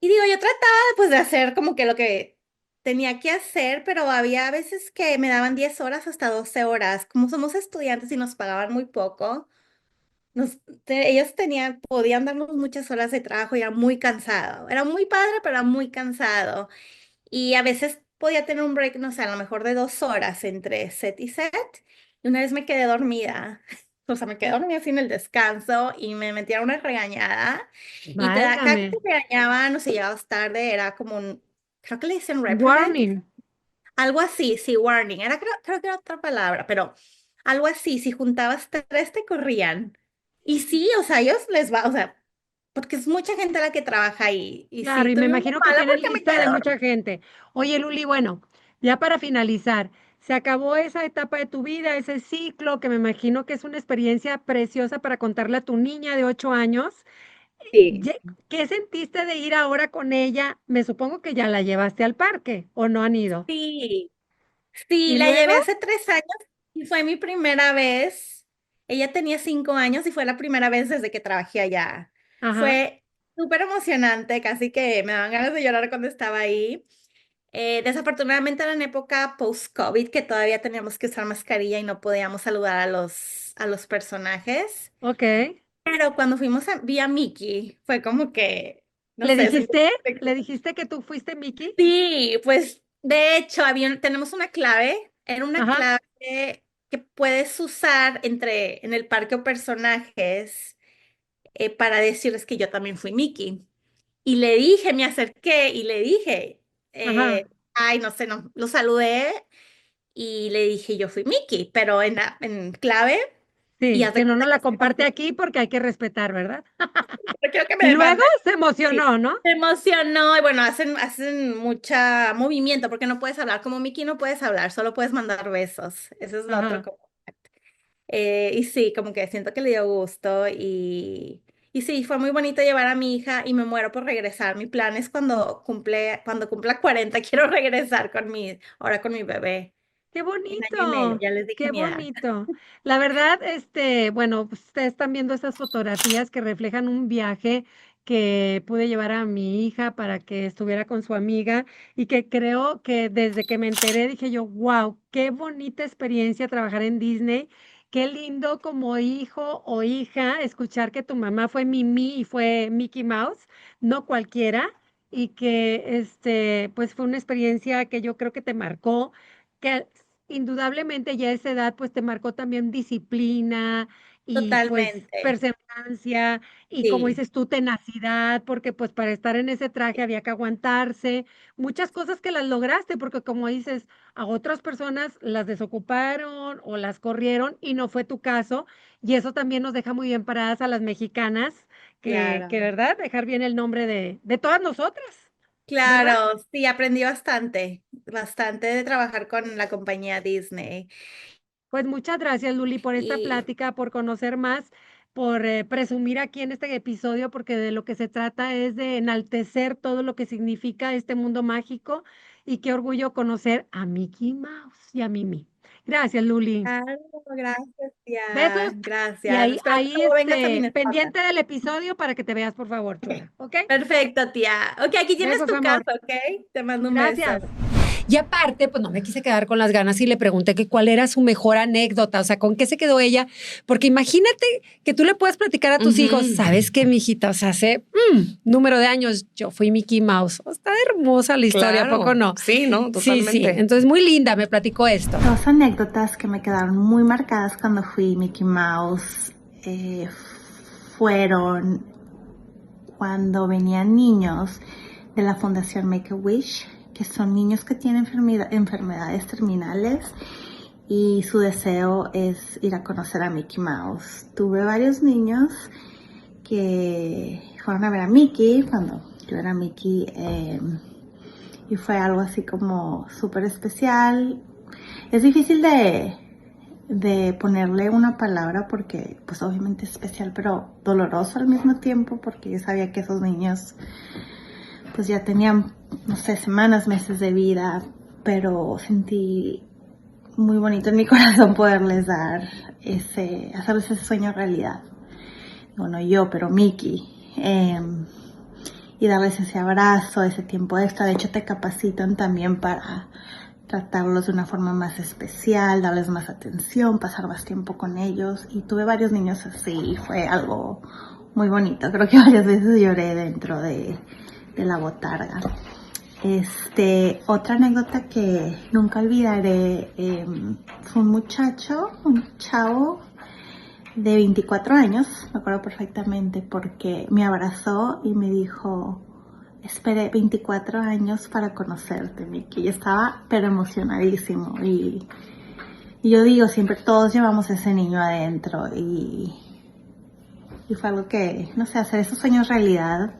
Y digo, yo trataba pues de hacer como que lo que tenía que hacer, pero había veces que me daban 10 horas hasta 12 horas. Como somos estudiantes y nos pagaban muy poco, ellos podían darnos muchas horas de trabajo y era muy cansado. Era muy padre, pero era muy cansado. Y a veces podía tener un break, no sé, a lo mejor de 2 horas entre set y set. Y una vez me quedé dormida. O sea, me quedé dormida sin el descanso y me metieron una regañada. Cada que Válgame. te regañaban o si llegabas tarde, era como creo que le dicen reprimand. Warning. Algo así, sí, warning. Creo que era otra palabra, pero algo así, si juntabas tres te corrían. Y sí, o sea, ellos les va, o sea, porque es mucha gente la que trabaja ahí. Y Claro, sí, y me tuve una imagino que mala tienen porque me lista quedé de dormida. mucha gente. Oye, Luli, bueno, ya para finalizar, se acabó esa etapa de tu vida, ese ciclo, que me imagino que es una experiencia preciosa para contarle a tu niña de 8 años. Sí. Ye- ¿Qué sentiste de ir ahora con ella? Me supongo que ya la llevaste al parque, ¿o no han ido? Sí, sí, ¿Y la luego? llevé hace 3 años y fue mi primera vez. Ella tenía 5 años y fue la primera vez desde que trabajé allá. Ajá, Fue súper emocionante, casi que me daban ganas de llorar cuando estaba ahí. Desafortunadamente era en época post-COVID que todavía teníamos que usar mascarilla y no podíamos saludar a los personajes. ok. Pero cuando vi a Mickey, fue como que, no ¿Le sé, sentí. dijiste? ¿Le dijiste que tú fuiste Mickey? Sí, pues de hecho tenemos una clave, era una Ajá, clave que puedes usar en el parque o personajes para decirles que yo también fui Mickey. Y le dije, me acerqué y le dije, ajá. ay, no sé, no, lo saludé y le dije, yo fui Mickey, pero en clave y Sí, haz de que no cuenta nos la que se comparte aquí porque hay que respetar, ¿verdad? quiero que me Y luego demanden. se Sí. emocionó, ¿no? Se emocionó y bueno, hacen mucha movimiento porque no puedes hablar. Como Mickey no puedes hablar, solo puedes mandar besos. Ese es lo otro. Ajá. Y sí, como que siento que le dio gusto y sí, fue muy bonito llevar a mi hija y me muero por regresar. Mi plan es cuando cumpla 40 quiero regresar ahora con mi bebé. Qué En año y medio, bonito, ya les dije qué mi edad. bonito. La verdad, bueno, pues, ustedes están viendo estas fotografías que reflejan un viaje que pude llevar a mi hija para que estuviera con su amiga y que creo que desde que me enteré dije yo, wow, qué bonita experiencia trabajar en Disney. Qué lindo como hijo o hija escuchar que tu mamá fue Mimi y fue Mickey Mouse, no cualquiera, y que pues fue una experiencia que yo creo que te marcó, que indudablemente ya a esa edad pues te marcó también disciplina y pues Totalmente. perseverancia y como Sí, dices tú, tenacidad, porque pues para estar en ese traje había que aguantarse, muchas cosas que las lograste, porque como dices, a otras personas las desocuparon o las corrieron y no fue tu caso, y eso también nos deja muy bien paradas a las mexicanas, que claro. verdad, dejar bien el nombre de todas nosotras, ¿verdad? Claro, sí, aprendí bastante, bastante de trabajar con la compañía Disney. Pues muchas gracias, Luli, por esta Y plática, por conocer más presumir aquí en este episodio, porque de lo que se trata es de enaltecer todo lo que significa este mundo mágico y qué orgullo conocer a Mickey Mouse y a Mimi. Gracias, Luli. Claro, gracias, tía. Besos. Y Gracias. Espero que ahí todo venga satisfactorio. pendiente del episodio para que te veas, por favor, chula. ¿Ok? Perfecto, tía. Ok, aquí tienes Besos, tu amor. casa, ¿ok? Te mando un Gracias. beso. Y aparte, pues no me quise quedar con las ganas y le pregunté que cuál era su mejor anécdota, o sea, con qué se quedó ella, porque imagínate que tú le puedas platicar a tus hijos, ¿sabes qué, mijita? O sea, hace número de años yo fui Mickey Mouse. Está hermosa la historia, Claro. ¿a poco no? Sí, ¿no? Totalmente. Sí, entonces muy linda, me platicó esto. Dos anécdotas que me quedaron muy marcadas cuando fui Mickey Mouse fueron cuando venían niños de la Fundación Make-A-Wish, que son niños que tienen enfermedades terminales y su deseo es ir a conocer a Mickey Mouse. Tuve varios niños que fueron a ver a Mickey cuando yo era Mickey y fue algo así como súper especial. Es difícil de ponerle una palabra porque pues obviamente es especial, pero doloroso al mismo tiempo, porque yo sabía que esos niños pues ya tenían, no sé, semanas, meses de vida, pero sentí muy bonito en mi corazón poderles dar hacerles ese sueño realidad. Bueno, yo, pero Mickey. Y darles ese abrazo, ese tiempo extra. De hecho, te capacitan también para tratarlos de una forma más especial, darles más atención, pasar más tiempo con ellos. Y tuve varios niños así y fue algo muy bonito. Creo que varias veces lloré dentro de la botarga. Otra anécdota que nunca olvidaré, fue un chavo de 24 años, me acuerdo perfectamente, porque me abrazó y me dijo: esperé 24 años para conocerte, Mickey. Y estaba pero emocionadísimo. Y yo digo, siempre todos llevamos ese niño adentro. Y fue algo que, no sé, hacer esos sueños realidad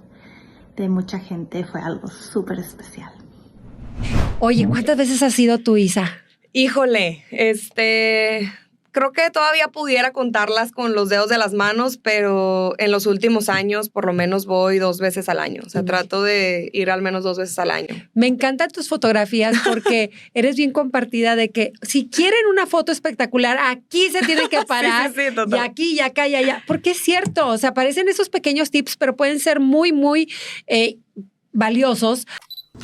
de mucha gente fue algo súper especial. Oye, ¿cuántas veces has sido tú, Isa? Híjole, creo que todavía pudiera contarlas con los dedos de las manos, pero en los últimos años por lo menos voy 2 veces al año. O sea, trato de ir al menos 2 veces al año. Me encantan tus fotografías porque eres bien compartida de que si quieren una foto espectacular, aquí se tienen que parar. Sí, total. Y aquí, y acá, y allá. Porque es cierto, o sea, aparecen esos pequeños tips, pero pueden ser muy, muy valiosos.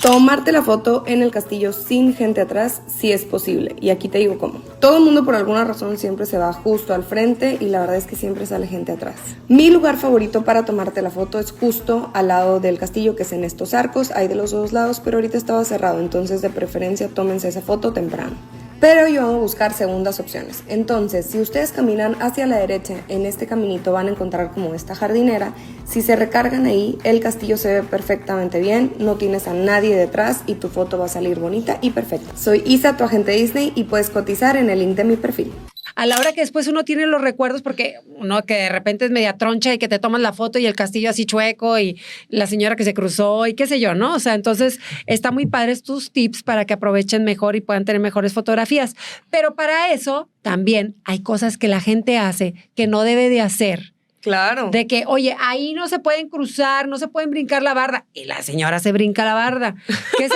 Tomarte la foto en el castillo sin gente atrás, sí es posible. Y aquí te digo cómo. Todo el mundo por alguna razón siempre se va justo al frente y la verdad es que siempre sale gente atrás. Mi lugar favorito para tomarte la foto es justo al lado del castillo, que es en estos arcos. Hay de los 2 lados, pero ahorita estaba cerrado, entonces de preferencia tómense esa foto temprano. Pero yo amo buscar segundas opciones. Entonces, si ustedes caminan hacia la derecha, en este caminito van a encontrar como esta jardinera. Si se recargan ahí, el castillo se ve perfectamente bien, no tienes a nadie detrás y tu foto va a salir bonita y perfecta. Soy Isa, tu agente Disney, y puedes cotizar en el link de mi perfil. A la hora que después uno tiene los recuerdos, porque uno que de repente es media troncha y que te tomas la foto y el castillo así chueco y la señora que se cruzó y qué sé yo, ¿no? O sea, entonces está muy padres tus tips para que aprovechen mejor y puedan tener mejores fotografías. Pero para eso también hay cosas que la gente hace que no debe de hacer. Claro. De que, oye, ahí no se pueden cruzar, no se pueden brincar la barda. Y la señora se brinca la barda. ¿Qué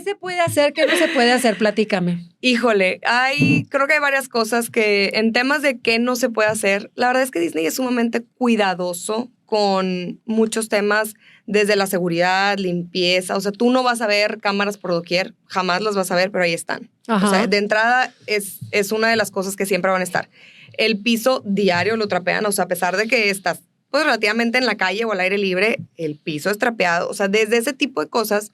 se puede hacer? ¿Qué no se puede hacer? Platícame. Híjole, creo que hay varias cosas que en temas de qué no se puede hacer, la verdad es que Disney es sumamente cuidadoso con muchos temas, desde la seguridad, limpieza. O sea, tú no vas a ver cámaras por doquier, jamás las vas a ver, pero ahí están. Ajá. O sea, de entrada es una de las cosas que siempre van a estar. El piso diario lo trapean, o sea, a pesar de que estás pues relativamente en la calle o al aire libre, el piso es trapeado. O sea, desde ese tipo de cosas,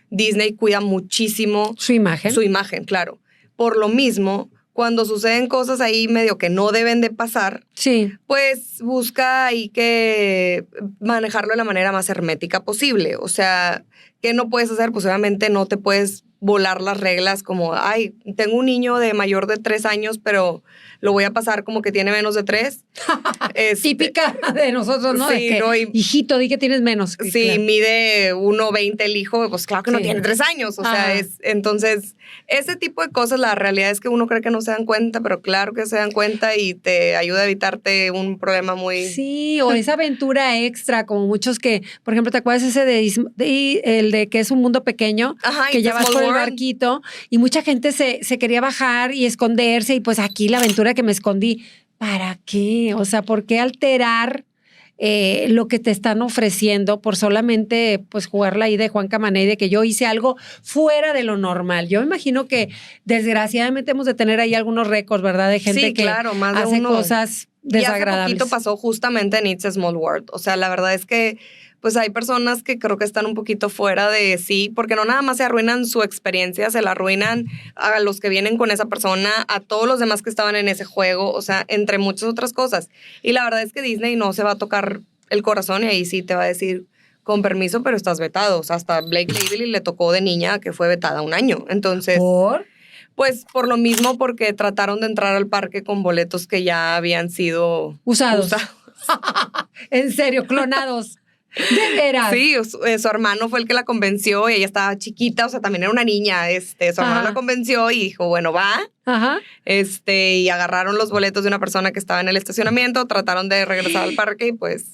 Disney cuida muchísimo Su imagen. Su imagen, claro. Por lo mismo, cuando suceden cosas ahí medio que no deben de pasar, Sí. pues busca ahí que manejarlo de la manera más hermética posible. O sea, ¿qué no puedes hacer? Pues obviamente no te puedes volar las reglas como, ay, tengo un niño de mayor de 3 años, pero lo voy a pasar como que tiene menos de 3. Típica de nosotros, ¿no? Sí, De que, no, hijito, di que tienes menos. Sí, Claro. mide 1.20 el hijo, pues claro que no Sí. tiene 3 años. O Ajá. sea, entonces, ese tipo de cosas, la realidad es que uno cree que no se dan cuenta, pero claro que se dan cuenta y te ayuda a evitarte un problema muy... Sí, o esa aventura extra, como muchos que, por ejemplo, ¿te acuerdas ese el de que es un mundo pequeño? Ajá, Que It's ya a vas Small por el World. barquito y mucha gente se quería bajar y esconderse y pues aquí la aventura que me escondí. ¿Para qué? O sea, ¿por qué alterar lo que te están ofreciendo por solamente pues jugarla ahí de Juan Camaney, de que yo hice algo fuera de lo normal? Yo me imagino que desgraciadamente hemos de tener ahí algunos récords, ¿verdad? De gente Sí, que claro, más de hace uno. cosas Y hace desagradables. poquito pasó justamente en It's a Small World. O sea, la verdad es que pues hay personas que creo que están un poquito fuera de sí, porque no nada más se arruinan su experiencia, se la arruinan a los que vienen con esa persona, a todos los demás que estaban en ese juego, o sea, entre muchas otras cosas. Y la verdad es que Disney no se va a tocar el corazón y ahí sí te va a decir, con permiso, pero estás vetado. O sea, hasta Blake Lively le tocó de niña que fue vetada 1 año. Entonces... ¿Por? Pues por lo mismo, porque trataron de entrar al parque con boletos que ya habían sido Usados. En serio, clonados. De veras. Sí, su hermano fue el que la convenció y ella estaba chiquita, o sea, también era una niña. Su hermano la convenció y dijo, bueno, va. Ajá. Y agarraron los boletos de una persona que estaba en el estacionamiento, trataron de regresar al parque y pues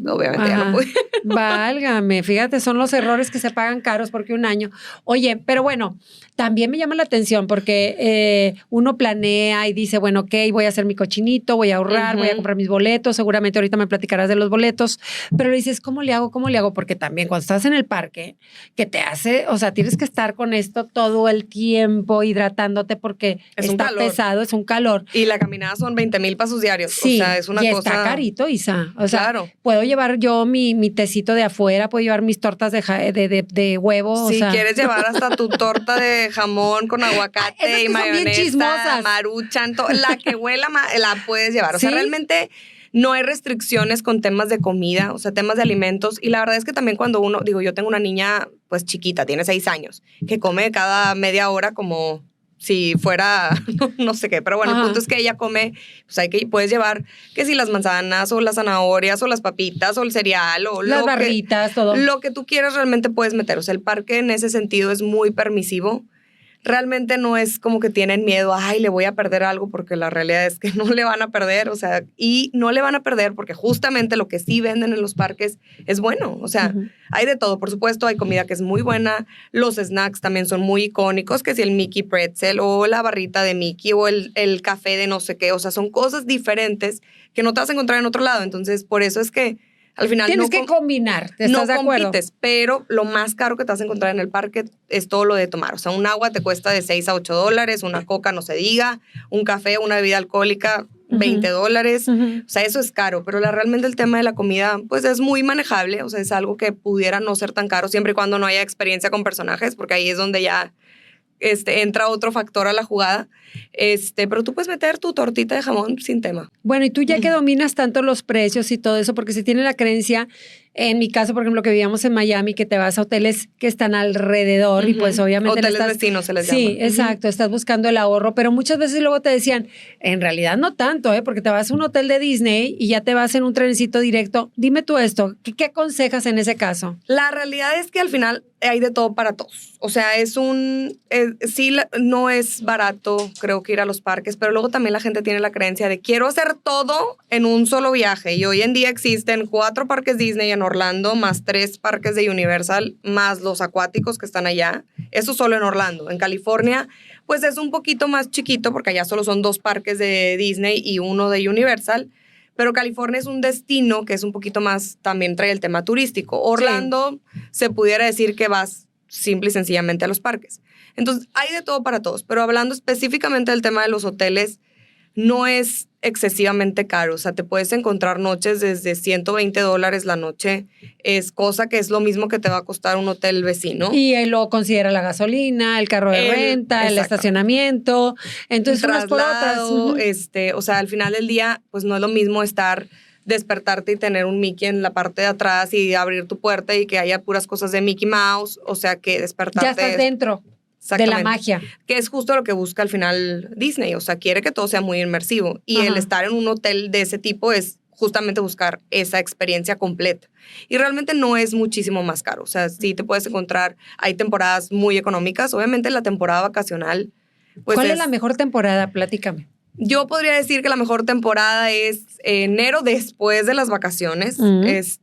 obviamente ya no pude. Válgame, fíjate, son los errores que se pagan caros porque 1 año. Oye, pero bueno, también me llama la atención porque uno planea y dice, bueno, ok, voy a hacer mi cochinito, voy a ahorrar, voy a comprar mis boletos, seguramente ahorita me platicarás de los boletos, pero le dices, ¿cómo le hago? ¿Cómo le hago? Porque también cuando estás en el parque, que te hace, o sea, tienes que estar con esto todo el tiempo, hidratándote porque Es un está calor. pesado, es un calor. Y la caminada son 20,000 pesos diarios. Sí, o sea, es una y cosa... está carito, Isa. O sea, Claro. puedo llevar yo mi tecito de afuera, puedo llevar mis tortas de huevo. Si o sea. quieres llevar hasta tu torta de jamón con aguacate Esas que y son bien mayonesa, chismosas. maruchan, la que huela la puedes llevar. O sea, ¿Sí? realmente no hay restricciones con temas de comida, o sea, temas de alimentos. Y la verdad es que también cuando uno, digo, yo tengo una niña pues chiquita, tiene 6 años, que come cada media hora como si fuera no sé qué, pero bueno, el punto es que ella come, pues puedes llevar que si las manzanas o las zanahorias o las papitas o el cereal o Las barritas, todo. Lo que tú quieras realmente puedes meter. O sea, el parque en ese sentido es muy permisivo. Realmente no es como que tienen miedo, ay, le voy a perder algo, porque la realidad es que no le van a perder, o sea, y no le van a perder porque justamente lo que sí venden en los parques es bueno, o sea, hay de todo, por supuesto, hay comida que es muy buena, los snacks también son muy icónicos, que si el Mickey Pretzel o la barrita de Mickey o el café de no sé qué, o sea, son cosas diferentes que no te vas a encontrar en otro lado, entonces por eso es que al final tienes que combinar, ¿estás no de acuerdo? compites, pero lo más caro que te vas a encontrar en el parque es todo lo de tomar. O sea, un agua te cuesta de $6 a $8, una coca no se diga, un café, una bebida alcohólica, $20. O sea, eso es caro, pero realmente el tema de la comida, pues es muy manejable. O sea, es algo que pudiera no ser tan caro siempre y cuando no haya experiencia con personajes, porque ahí es donde ya entra otro factor a la jugada. Pero tú puedes meter tu tortita de jamón sin tema. Bueno, y tú ya que dominas tanto los precios y todo eso, porque se tiene la creencia, en mi caso, por ejemplo, que vivíamos en Miami, que te vas a hoteles que están alrededor y pues obviamente hoteles vecinos se les llama. Sí, exacto, estás buscando el ahorro, pero muchas veces luego te decían, en realidad no tanto, porque te vas a un hotel de Disney y ya te vas en un trenecito directo. Dime tú esto, ¿qué aconsejas en ese caso? La realidad es que al final hay de todo para todos. O sea, no es barato, creo que ir a los parques, pero luego también la gente tiene la creencia de quiero hacer todo en un solo viaje. Y hoy en día existen 4 parques Disney en Orlando, más 3 parques de Universal, más los acuáticos que están allá. Eso solo en Orlando. En California, pues es un poquito más chiquito porque allá solo son 2 parques de Disney y 1 de Universal. Pero California es un destino que es un poquito más, también trae el tema turístico. Orlando, se pudiera decir que vas simple y sencillamente a los parques. Entonces, hay de todo para todos. Pero hablando específicamente del tema de los hoteles, no es excesivamente caro. O sea, te puedes encontrar noches desde $120 la noche. Es cosa que es lo mismo que te va a costar un hotel vecino. Y ahí luego considera la gasolina, el carro de renta, el estacionamiento. Entonces, unas por otras. O sea, al final del día, pues no es lo mismo despertarte y tener un Mickey en la parte de atrás y abrir tu puerta y que haya puras cosas de Mickey Mouse. O sea, que despertarte. Ya estás dentro. De la magia. Que es justo lo que busca al final Disney. O sea, quiere que todo sea muy inmersivo. Y el estar en un hotel de ese tipo es justamente buscar esa experiencia completa. Y realmente no es muchísimo más caro. O sea, sí te puedes encontrar, hay temporadas muy económicas. Obviamente la temporada vacacional. Pues ¿cuál es la mejor temporada? Platícame. Yo podría decir que la mejor temporada es enero después de las vacaciones.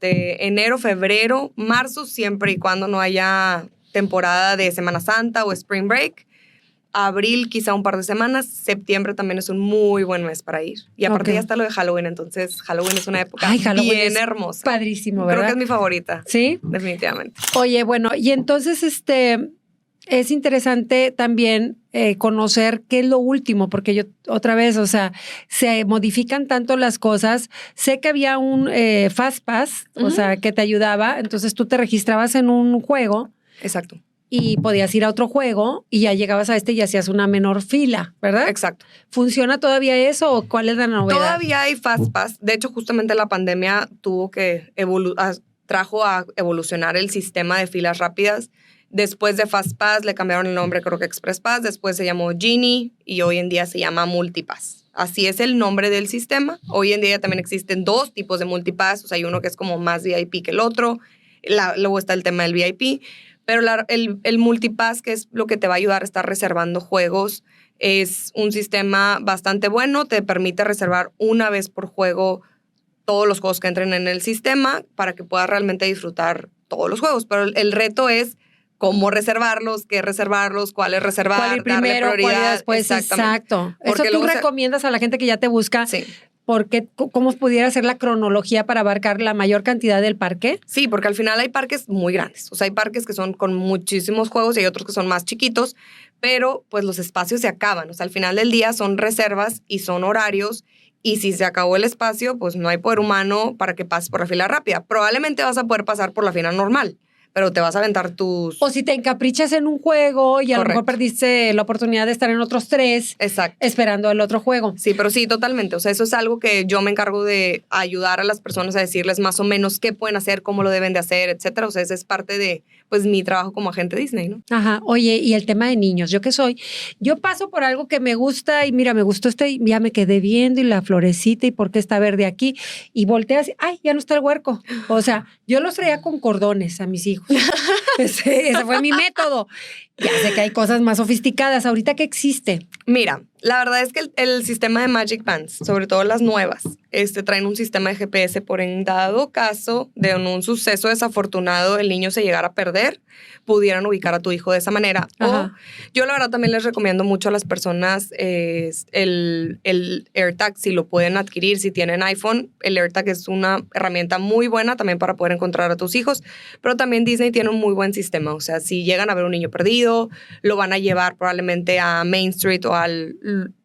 Enero, febrero, marzo, siempre y cuando no haya temporada de Semana Santa o Spring Break. Abril, quizá un par de semanas. Septiembre también es un muy buen mes para ir. Y aparte ya está lo de Halloween, entonces Halloween es una época bien hermosa. Padrísimo, ¿verdad? Creo que es mi favorita. ¿Sí? Definitivamente. Oye, bueno, y entonces es interesante también conocer qué es lo último, porque yo otra vez, o sea, se modifican tanto las cosas. Sé que había un Fast Pass, o sea, que te ayudaba. Entonces tú te registrabas en un juego. Exacto. Y podías ir a otro juego y ya llegabas a y hacías una menor fila, ¿verdad? Exacto. ¿Funciona todavía eso o cuál es la novedad? Todavía hay Fast Pass. De hecho, justamente la pandemia trajo a evolucionar el sistema de filas rápidas. Después de Fast Pass le cambiaron el nombre, creo que Express Pass. Después se llamó Genie y hoy en día se llama Multipass. Así es el nombre del sistema. Hoy en día también existen dos tipos de Multipass. O sea, hay uno que es como más VIP que el otro. Luego está el tema del VIP. Pero el Multipass, que es lo que te va a ayudar a estar reservando juegos, es un sistema bastante bueno. Te permite reservar una vez por juego todos los juegos que entren en el sistema para que puedas realmente disfrutar todos los juegos. Pero el reto es cómo reservarlos, qué reservarlos, cuáles reservar, cuál ir primero, darle prioridad. Cuál ir después. Exacto. Porque eso tú recomiendas a la gente que ya te busca. Sí. Porque, ¿cómo pudiera ser la cronología para abarcar la mayor cantidad del parque? Sí, porque al final hay parques muy grandes. O sea, hay parques que son con muchísimos juegos y hay otros que son más chiquitos, pero pues los espacios se acaban. O sea, al final del día son reservas y son horarios. Y si se acabó el espacio, pues no hay poder humano para que pases por la fila rápida. Probablemente vas a poder pasar por la fila normal, pero te vas a aventar tus... O si te encaprichas en un juego y a lo mejor perdiste la oportunidad de estar en otros 3. Exacto. Esperando el otro juego. Sí, pero sí, totalmente. O sea, eso es algo que yo me encargo de ayudar a las personas a decirles más o menos qué pueden hacer, cómo lo deben de hacer, etcétera. O sea, ese es parte de, pues, mi trabajo como agente Disney, ¿no? Ajá. Oye, y el tema de niños, yo paso por algo que me gusta y mira, me gustó ya me quedé viendo y la florecita y por qué está verde aquí y volteas y, ay, ya no está el huerco. O sea, yo los traía con cordones a mis hijos. Ese fue mi método. Ya sé que hay cosas más sofisticadas. ¿Ahorita qué existe? Mira, la verdad es que el sistema de Magic Bands, sobre todo las nuevas, traen un sistema de GPS por en dado caso de un suceso desafortunado, el niño se llegara a perder, pudieran ubicar a tu hijo de esa manera. Ajá. O yo la verdad también les recomiendo mucho a las personas el AirTag, si lo pueden adquirir, si tienen iPhone, el AirTag es una herramienta muy buena también para poder encontrar a tus hijos, pero también Disney tiene un muy buen sistema, o sea, si llegan a ver un niño perdido, lo van a llevar probablemente a Main Street o al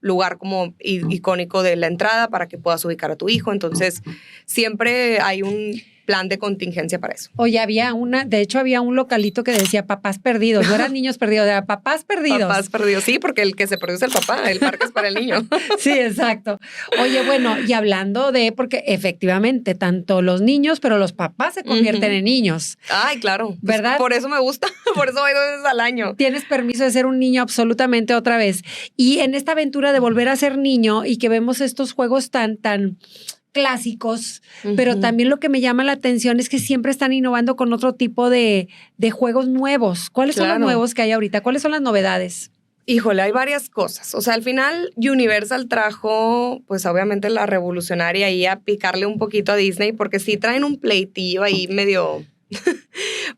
lugar como icónico de la entrada para que puedas ubicar a tu hijo. Entonces, siempre hay un plan de contingencia para eso. Oye, había un localito que decía papás perdidos, no eran niños perdidos, eran papás perdidos. Papás perdidos, sí, porque el que se perdió es el papá, el parque es para el niño. Sí, exacto. Oye, bueno, y hablando porque efectivamente, tanto los niños, pero los papás se convierten en niños. Ay, claro. ¿Verdad? Pues por eso me gusta, por eso voy 2 veces al año. Tienes permiso de ser un niño absolutamente otra vez. Y en esta aventura de volver a ser niño y que vemos estos juegos tan clásicos, pero también lo que me llama la atención es que siempre están innovando con otro tipo de juegos nuevos. ¿Cuáles son los nuevos que hay ahorita? ¿Cuáles son las novedades? Híjole, hay varias cosas. O sea, al final Universal trajo, pues obviamente la revolucionaria ahí a picarle un poquito a Disney, porque sí traen un pleitillo ahí medio...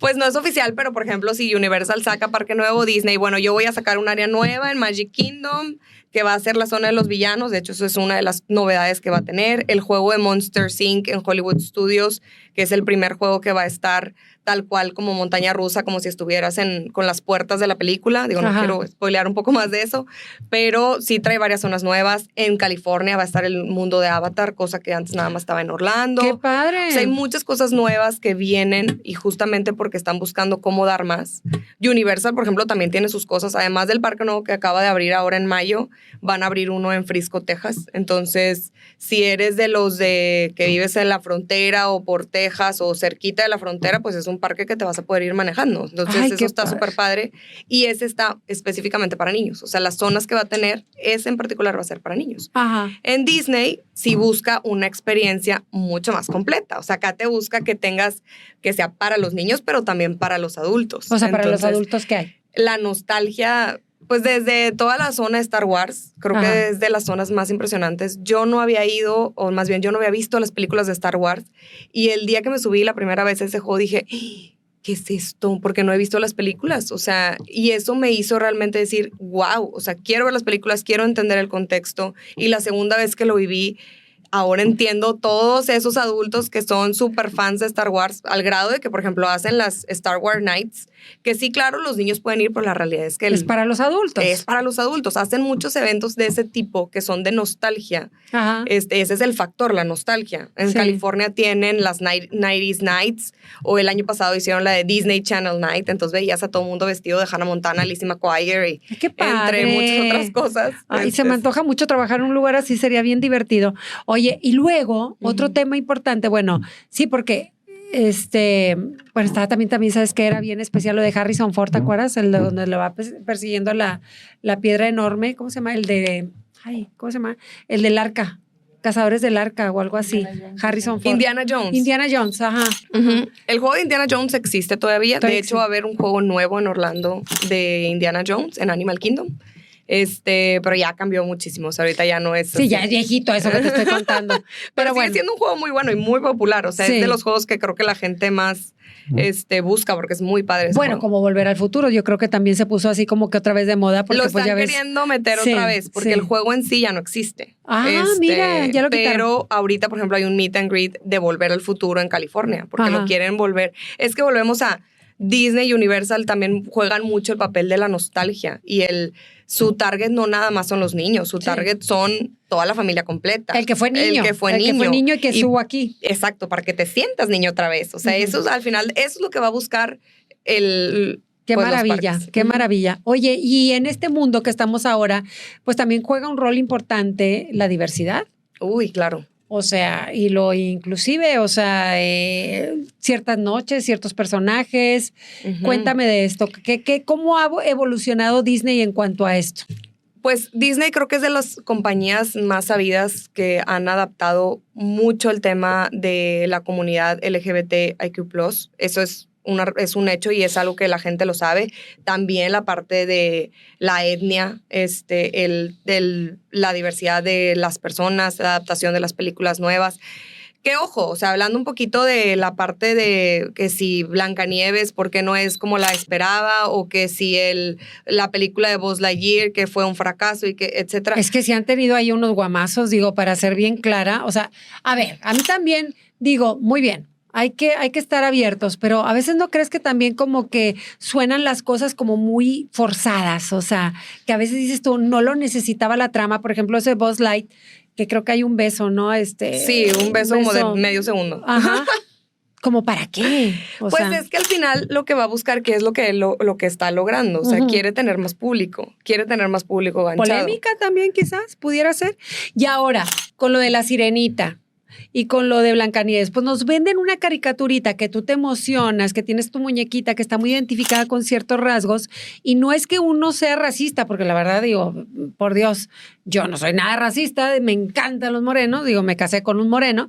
Pues no es oficial, pero por ejemplo, si Universal saca parque nuevo, Disney, bueno, yo voy a sacar un área nueva en Magic Kingdom, que va a ser la zona de los villanos. De hecho, eso es una de las novedades que va a tener. El juego de Monsters Inc. en Hollywood Studios, que es el primer juego que va a estar tal cual como montaña rusa, como si estuvieras con las puertas de la película. Digo, no quiero spoilear un poco más de eso, pero sí trae varias zonas nuevas. En California va a estar el mundo de Avatar, cosa que antes nada más estaba en Orlando. ¡Qué padre! O sea, hay muchas cosas nuevas que vienen y justamente porque están buscando cómo dar más. Universal, por ejemplo, también tiene sus cosas. Además del parque nuevo que acaba de abrir ahora en mayo, van a abrir uno en Frisco, Texas. Entonces, si eres de los que vives en la frontera o por Texas o cerquita de la frontera, pues es un parque que te vas a poder ir manejando. Entonces, Ay, eso está padre. súper padre. Y ese está específicamente para niños. O sea, las zonas que va a tener, ese en particular va a ser para niños. Ajá. En Disney sí busca una experiencia mucho más completa. O sea, acá te busca que tengas, que sea para los niños, pero también para los adultos. O sea, para los Entonces, adultos, ¿qué hay? la nostalgia, pues desde toda la zona de Star Wars, creo Ajá. que es de las zonas más impresionantes. Yo no había ido, o más bien yo no había visto las películas de Star Wars, y el día que me subí la primera vez a ese juego dije, ¿qué es esto? Porque no he visto las películas. O sea, y eso me hizo realmente decir, wow, o sea, quiero ver las películas, quiero entender el contexto. Y la segunda vez que lo viví, ahora entiendo todos esos adultos que son súper fans de Star Wars, al grado de que, por ejemplo, hacen las Star Wars Nights, que sí, claro, los niños pueden ir, pero la realidad es que Es para los adultos. es para los adultos. Hacen muchos eventos de ese tipo que son de nostalgia. Ajá. Ese es el factor, la nostalgia. En Sí. California tienen las 90s Nights, o el año pasado hicieron la de Disney Channel Night, entonces veías a todo el mundo vestido de Hannah Montana, Lizzie McGuire y Ay, qué padre. entre muchas otras cosas. Ay, se me antoja mucho trabajar en un lugar así, sería bien divertido. Oye, y luego, otro Ujú. tema importante, bueno, sí, porque bueno, estaba también, ¿sabes qué? Era bien especial lo de Harrison Ford, ¿te acuerdas? El de donde lo va persiguiendo la piedra enorme, ¿cómo se llama? ¿Cómo se llama? El del arca, Cazadores del Arca o algo así. Harrison Ford. Indiana Jones. Indiana Jones, ajá. Ujú. El juego de Indiana Jones existe todavía. Todavía De hecho, va a haber un juego nuevo en Orlando de Indiana Jones, en Animal Kingdom. Pero ya cambió muchísimo. O sea, ahorita ya no es Sí, así. ya es viejito eso que te estoy contando. Pero Pero sigue bueno, siendo un juego muy bueno y muy popular. O sea, Sí. es de los juegos que creo que la gente más busca porque es muy padre ese bueno, juego. como Volver al Futuro, yo creo que también se puso así como que otra vez de moda porque Lo pues están ya ves. queriendo meter Sí, otra vez porque sí. el juego en sí ya no existe. Ah, mira, ya lo quitaron. Pero ahorita, por ejemplo, hay un meet and greet de Volver al Futuro en California porque Ajá. lo quieren volver. Es que volvemos a Disney y Universal también juegan mucho el papel de la nostalgia y su target no nada más son los niños, su Sí. target son toda la familia completa. El que fue niño. El que fue niño y que estuvo aquí. Exacto, para que te sientas niño otra vez. O sea, Ujú. eso es, al final, eso es lo que va a buscar Qué pues, los maravilla, parques. qué maravilla. Oye, y en este mundo que estamos ahora, pues también juega un rol importante la diversidad. Uy, claro. O sea, y lo inclusive, o sea, ciertas noches, ciertos personajes. Ujú. Cuéntame de esto. ¿Cómo ha evolucionado Disney en cuanto a esto? Pues Disney creo que es de las compañías más sabidas que han adaptado mucho el tema de la comunidad LGBTIQ+. Eso es un hecho y es algo que la gente lo sabe. También la parte de la etnia, la diversidad de las personas, la adaptación de las películas nuevas. Que ojo, o sea, hablando un poquito de la parte de que si Blancanieves, ¿por qué no es como la esperaba? O que si la película de Buzz Lightyear, que fue un fracaso y que etcétera. Es que si han tenido ahí unos guamazos, digo, para ser bien clara. O sea, a ver, a mí también digo, muy bien. Hay que estar abiertos, pero a veces no crees que también como que suenan las cosas como muy forzadas, o sea, que a veces dices tú, no lo necesitaba la trama, por ejemplo, ese Buzz Light, que creo que hay un beso, ¿no? Sí, un beso como de medio segundo. Ajá. ¿Como para qué? O Pues sea, es que al final lo que va a buscar, ¿qué es lo que está logrando? O sea, Ujú. quiere tener más público ganchado. polémica también quizás pudiera ser. Y ahora, con lo de la Sirenita y con lo de Blancanieves, pues nos venden una caricaturita que tú te emocionas, que tienes tu muñequita que está muy identificada con ciertos rasgos, y no es que uno sea racista, porque la verdad digo, por Dios, yo no soy nada racista, me encantan los morenos, digo, me casé con un moreno,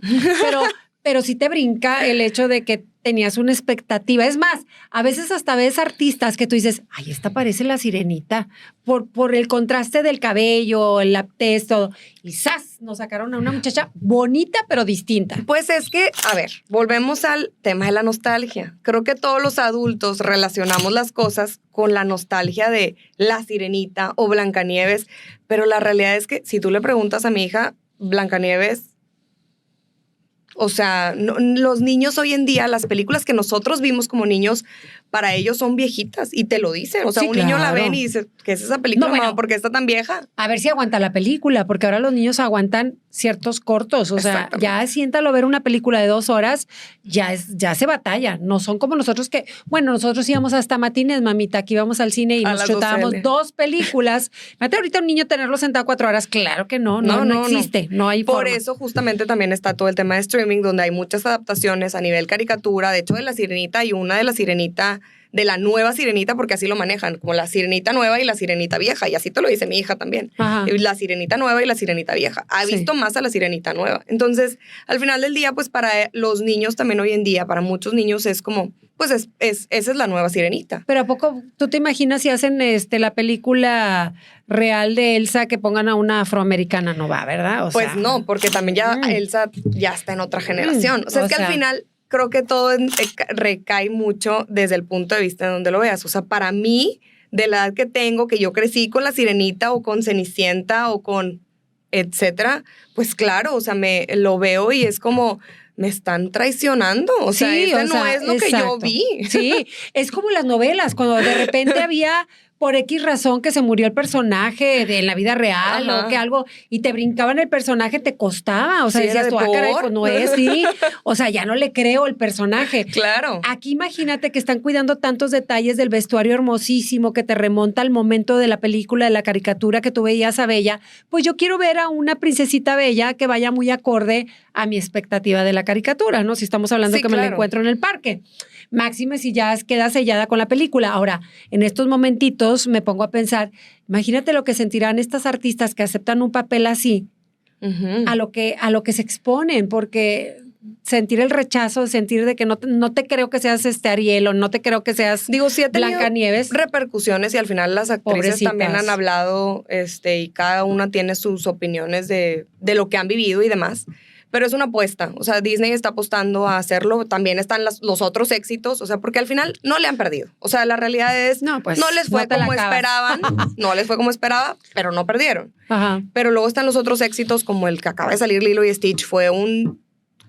pero sí te brinca el hecho de que tenías una expectativa. Es más, a veces hasta ves artistas que tú dices, ay, esta parece la Sirenita, por el contraste del cabello, el tez, todo. Y ¡zas! Nos sacaron a una muchacha bonita, pero distinta. Pues es que, a ver, volvemos al tema de la nostalgia. Creo que todos los adultos relacionamos las cosas con la nostalgia de la Sirenita o Blancanieves, pero la realidad es que si tú le preguntas a mi hija, Blancanieves, o sea, los niños hoy en día, las películas que nosotros vimos como niños, para ellos son viejitas y te lo dicen. O sea, Sí, un niño la claro. ven y dice, ¿qué es esa película, No, bueno. mamá? ¿Por qué está tan vieja? A ver si aguanta la película, porque ahora los niños aguantan ciertos cortos. O sea, Exactamente. ya siéntalo ver una película de 2 horas, ya se batalla. No son como nosotros que, bueno, nosotros íbamos hasta matines, mamita, que íbamos al cine y A nos las chutábamos 12. 2 películas. Fíjate, ahorita un niño tenerlo sentado 4 horas, claro que no existe, no hay Por forma. eso justamente también está todo el tema de streaming, donde hay muchas adaptaciones a nivel caricatura. De hecho, de La Sirenita hay una de La Sirenita, de la nueva Sirenita, porque así lo manejan, como la Sirenita nueva y la Sirenita vieja. Y así te lo dice mi hija también. Ajá. La Sirenita nueva y la Sirenita vieja. Ha Sí. visto más a la Sirenita nueva. Entonces, al final del día, pues para los niños también hoy en día, para muchos niños es como, pues esa es la nueva Sirenita. Pero ¿a poco tú te imaginas si hacen la película real de Elsa que pongan a una afroamericana? No va, ¿verdad? O Pues sea, no, porque también ya Mm. Elsa ya está en otra generación. O sea, O es que sea. al final creo que todo recae mucho desde el punto de vista de donde lo veas. O sea, para mí, de la edad que tengo, que yo crecí con la Sirenita o con Cenicienta o con etcétera, pues claro, o sea, me lo veo y es como, me están traicionando. O sea, Sí, ese o no sea, es lo que yo exacto. vi. Sí, es como las novelas, cuando de repente había por X razón que se murió el personaje en la vida real Ajá. o que algo, y te brincaban el personaje, te costaba. O sea, Sí, decías era tú, de caray, por. pues no es, sí. O sea, ya no le creo el personaje. Claro. Aquí imagínate que están cuidando tantos detalles del vestuario hermosísimo que te remonta al momento de la película, de la caricatura que tú veías a Bella. Pues yo quiero ver a una princesita bella que vaya muy acorde a mi expectativa de la caricatura, ¿no? Si estamos hablando Sí, que me la claro. encuentro en el parque. Máxime si ya queda sellada con la película. Ahora, en estos momentitos me pongo a pensar, imagínate lo que sentirán estas artistas que aceptan un papel así, Ujú. a lo que se exponen, porque sentir el rechazo, sentir de que no te creo que seas Ariel o no te creo que seas Digo, sí ha tenido Blancanieves. repercusiones y al final las actrices Pobrecitas. también han hablado y cada una tiene sus opiniones de lo que han vivido y demás. Pero es una apuesta. O sea, Disney está apostando a hacerlo. También están los otros éxitos. O sea, porque al final no le han perdido. O sea, la realidad es, No, pues, no les fue no te la como acabas. esperaban. No les fue como esperaba, pero no perdieron. Ajá. Pero luego están los otros éxitos, como el que acaba de salir, Lilo y Stitch. Fue un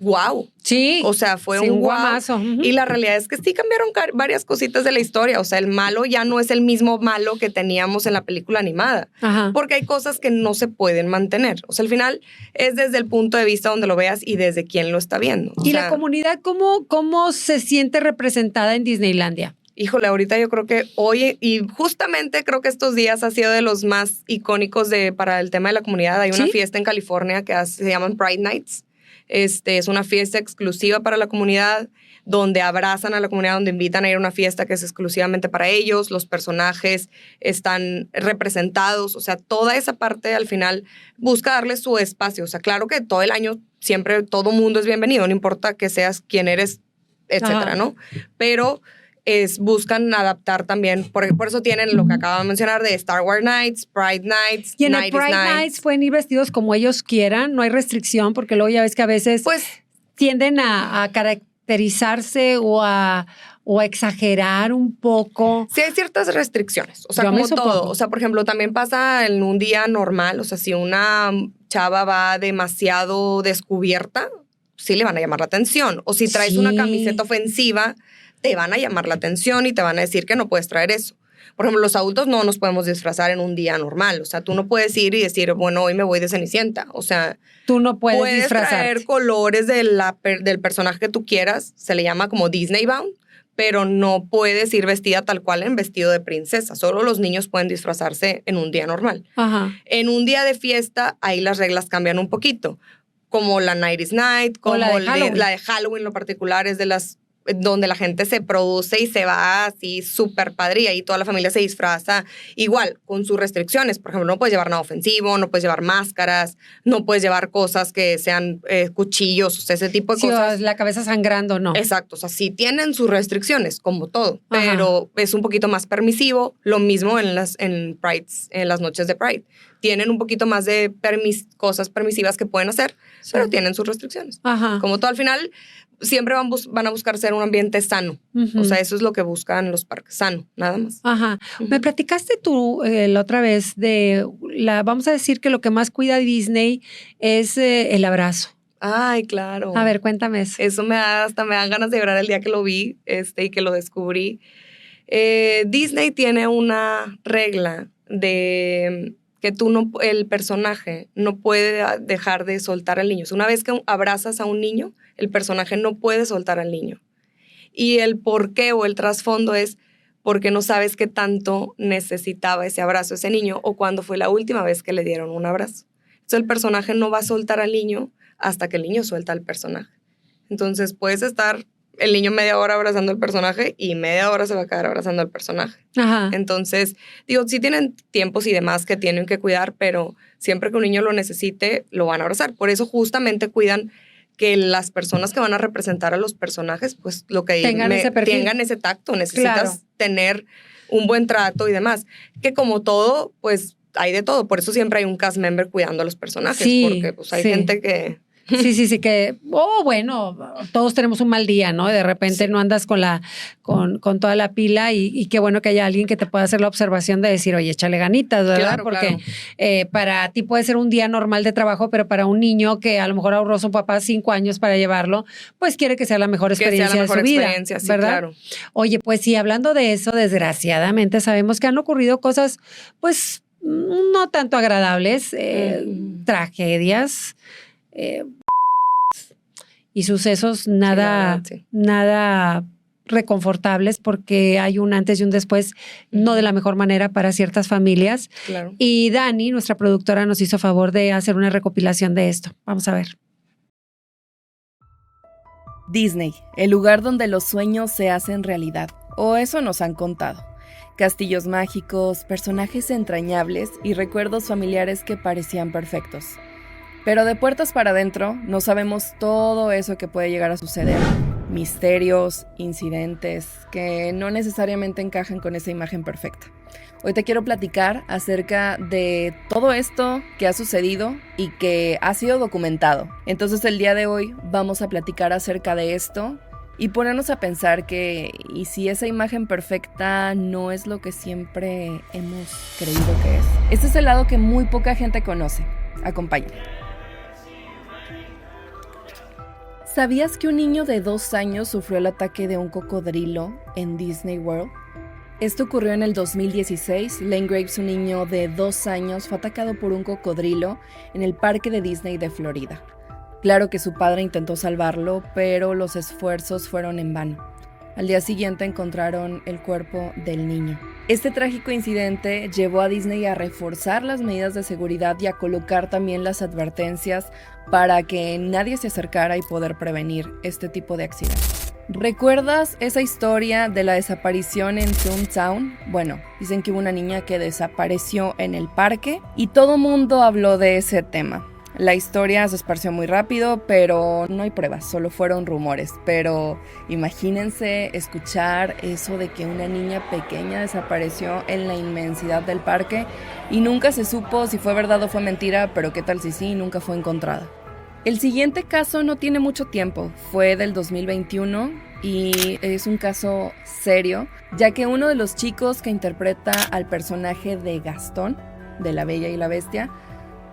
wow. Sí. O sea, fue sí, un guau. guamazo. Ujú. Y la realidad es que sí cambiaron varias cositas de la historia. O sea, el malo ya no es el mismo malo que teníamos en la película animada. Ajá. Porque hay cosas que no se pueden mantener. O sea, al final es desde el punto de vista donde lo veas y desde quién lo está viendo. O ¿Y sea, la comunidad cómo se siente representada en Disneylandia? híjole, ahorita yo creo que hoy, y justamente creo que estos días ha sido de los más icónicos para el tema de la comunidad. Hay una ¿Sí? fiesta en California que se llaman Pride Nights. Es una fiesta exclusiva para la comunidad, donde abrazan a la comunidad, donde invitan a ir a una fiesta que es exclusivamente para ellos. Los personajes están representados. O sea, toda esa parte al final busca darles su espacio. O sea, claro que todo el año siempre todo mundo es bienvenido, no importa que seas quien eres, etcétera, Ajá. ¿no? Pero buscan adaptar también, por eso tienen lo que acabo de mencionar de Star Wars Nights, Pride Nights, Y en el 90s Pride Nights pueden ir vestidos como ellos quieran, no hay restricción, porque luego ya ves que a veces Pues tienden a caracterizarse o a exagerar un poco. sí hay ciertas restricciones, o sea, Yo me como todo. supongo. O sea, por ejemplo, también pasa en un día normal, o sea, si una chava va demasiado descubierta, sí le van a llamar la atención. O si traes Sí. una camiseta ofensiva, te van a llamar la atención y te van a decir que no puedes traer eso. Por ejemplo, los adultos no nos podemos disfrazar en un día normal. O sea, tú no puedes ir y decir, bueno, hoy me voy de Cenicienta. O sea, Tú no puedes puedes disfrazarte. traer colores del personaje que tú quieras. Se le llama como Disney Bound, pero no puedes ir vestida tal cual en vestido de princesa. Solo los niños pueden disfrazarse en un día normal. Ajá. En un día de fiesta, ahí las reglas cambian un poquito. Como la 90s Night, como la de Halloween. la de Halloween, lo particular es de las donde la gente se produce y se va así súper padre y ahí toda la familia se disfraza igual, con sus restricciones. Por ejemplo, no puedes llevar nada ofensivo, no puedes llevar máscaras, no puedes llevar cosas que sean cuchillos, o sea, ese tipo de Sí, cosas. o la cabeza sangrando, no. Exacto, o sea, sí tienen sus restricciones, como todo, Ajá. pero es un poquito más permisivo. Lo mismo en Prides, en las noches de Pride. Tienen un poquito más de cosas permisivas que pueden hacer, Sí. pero tienen sus restricciones. Ajá. Como todo, al final siempre van a buscar ser un ambiente sano. Ujú. O sea, eso es lo que buscan los parques, sano, nada más. Ajá. Ujú. Me platicaste tú la otra vez vamos a decir que lo que más cuida Disney es el abrazo. Ay, claro. A ver, cuéntame eso. Eso hasta me dan ganas de llorar el día que lo vi y que lo descubrí. Disney tiene una regla de que el personaje no puede dejar de soltar al niño. O sea, una vez que abrazas a un niño, el personaje no puede soltar al niño. Y el porqué o el trasfondo es porque no sabes qué tanto necesitaba ese abrazo ese niño o cuándo fue la última vez que le dieron un abrazo. Entonces el personaje no va a soltar al niño hasta que el niño suelta al personaje. Entonces puedes estar el niño media hora abrazando al personaje y media hora se va a quedar abrazando al personaje. Ajá. Entonces, digo, sí tienen tiempos y demás que tienen que cuidar, pero siempre que un niño lo necesite, lo van a abrazar. Por eso justamente cuidan que las personas que van a representar a los personajes, pues lo que tengan ese tacto. Necesitas tener un buen trato y demás. Que como todo, pues hay de todo. Por eso siempre hay un cast member cuidando a los personajes. Sí, porque pues hay gente que... Sí, que, bueno, todos tenemos un mal día, ¿no? De repente no andas con toda la pila y qué bueno que haya alguien que te pueda hacer la observación de decir, oye, échale ganitas, ¿verdad? Claro, porque para ti puede ser un día normal de trabajo, pero para un niño que a lo mejor ahorró su papá 5 años para llevarlo, pues quiere que sea la mejor experiencia de su vida, sí, ¿verdad? Claro. Oye, pues sí, hablando de eso, desgraciadamente sabemos que han ocurrido cosas, pues, no tanto agradables, tragedias, y sucesos nada reconfortables porque hay un antes y un después, no de la mejor manera para ciertas familias. Claro. Y Dani, nuestra productora, nos hizo favor de hacer una recopilación de esto. Vamos a ver. Disney, el lugar donde los sueños se hacen realidad, o eso nos han contado. Castillos mágicos, personajes entrañables y recuerdos familiares que parecían perfectos. Pero de puertas para adentro no sabemos todo eso que puede llegar a suceder. Misterios, incidentes que no necesariamente encajan con esa imagen perfecta. Hoy te quiero platicar acerca de todo esto que ha sucedido y que ha sido documentado. Entonces el día de hoy vamos a platicar acerca de esto y ponernos a pensar que ¿y si esa imagen perfecta no es lo que siempre hemos creído que es? Este es el lado que muy poca gente conoce. Acompáñame. ¿Sabías que un niño de 2 años sufrió el ataque de un cocodrilo en Disney World? Esto ocurrió en el 2016. Lane Graves, un niño de 2 años, fue atacado por un cocodrilo en el parque de Disney de Florida. Claro que su padre intentó salvarlo, pero los esfuerzos fueron en vano. Al día siguiente encontraron el cuerpo del niño. Este trágico incidente llevó a Disney a reforzar las medidas de seguridad y a colocar también las advertencias para que nadie se acercara y poder prevenir este tipo de accidentes. ¿Recuerdas esa historia de la desaparición en Toontown? Bueno, dicen que hubo una niña que desapareció en el parque y todo mundo habló de ese tema. La historia se esparció muy rápido, pero no hay pruebas, solo fueron rumores. Pero imagínense escuchar eso de que una niña pequeña desapareció en la inmensidad del parque y nunca se supo si fue verdad o fue mentira, pero qué tal si sí, nunca fue encontrada. El siguiente caso no tiene mucho tiempo, fue del 2021 y es un caso serio, ya que uno de los chicos que interpreta al personaje de Gastón, de La Bella y la Bestia,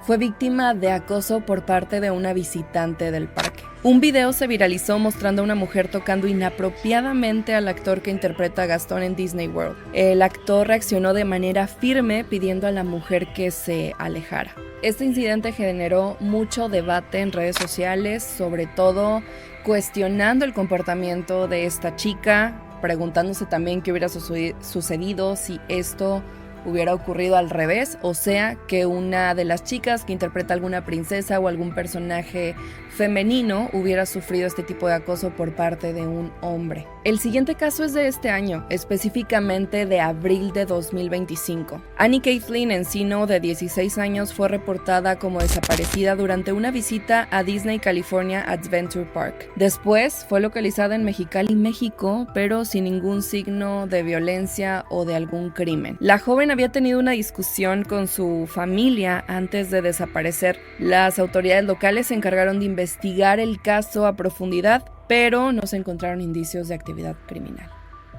fue víctima de acoso por parte de una visitante del parque. Un video se viralizó mostrando a una mujer tocando inapropiadamente al actor que interpreta a Gastón en Disney World. El actor reaccionó de manera firme pidiendo a la mujer que se alejara. Este incidente generó mucho debate en redes sociales, sobre todo cuestionando el comportamiento de esta chica, preguntándose también qué hubiera sucedido si esto hubiera ocurrido al revés, o sea, que una de las chicas que interpreta alguna princesa o algún personaje femenino hubiera sufrido este tipo de acoso por parte de un hombre. El siguiente caso es de este año, específicamente de abril de 2025. Annie Kathleen Encino, de 16 años, fue reportada como desaparecida durante una visita a Disney California Adventure Park. Después fue localizada en Mexicali, México, pero sin ningún signo de violencia o de algún crimen. La joven había tenido una discusión con su familia antes de desaparecer. Las autoridades locales se encargaron de investigar el caso a profundidad, pero no se encontraron indicios de actividad criminal.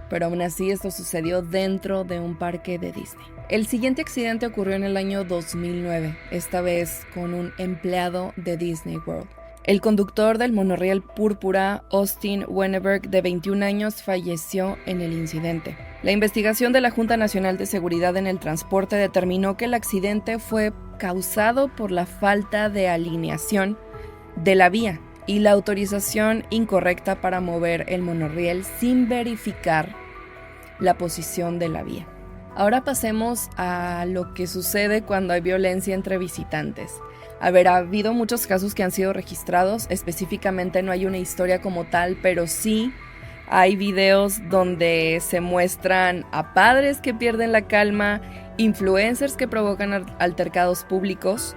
Pero aún así esto sucedió dentro de un parque de Disney. El siguiente accidente ocurrió en el año 2009, esta vez con un empleado de Disney World. El conductor del monorriel púrpura, Austin Wenneberg, de 21 años, falleció en el incidente. La investigación de la Junta Nacional de Seguridad en el Transporte determinó que el accidente fue causado por la falta de alineación de la vía y la autorización incorrecta para mover el monorriel sin verificar la posición de la vía. Ahora pasemos a lo que sucede cuando hay violencia entre visitantes. Ha habido muchos casos que han sido registrados, específicamente no hay una historia como tal, pero sí hay videos donde se muestran a padres que pierden la calma, influencers que provocan altercados públicos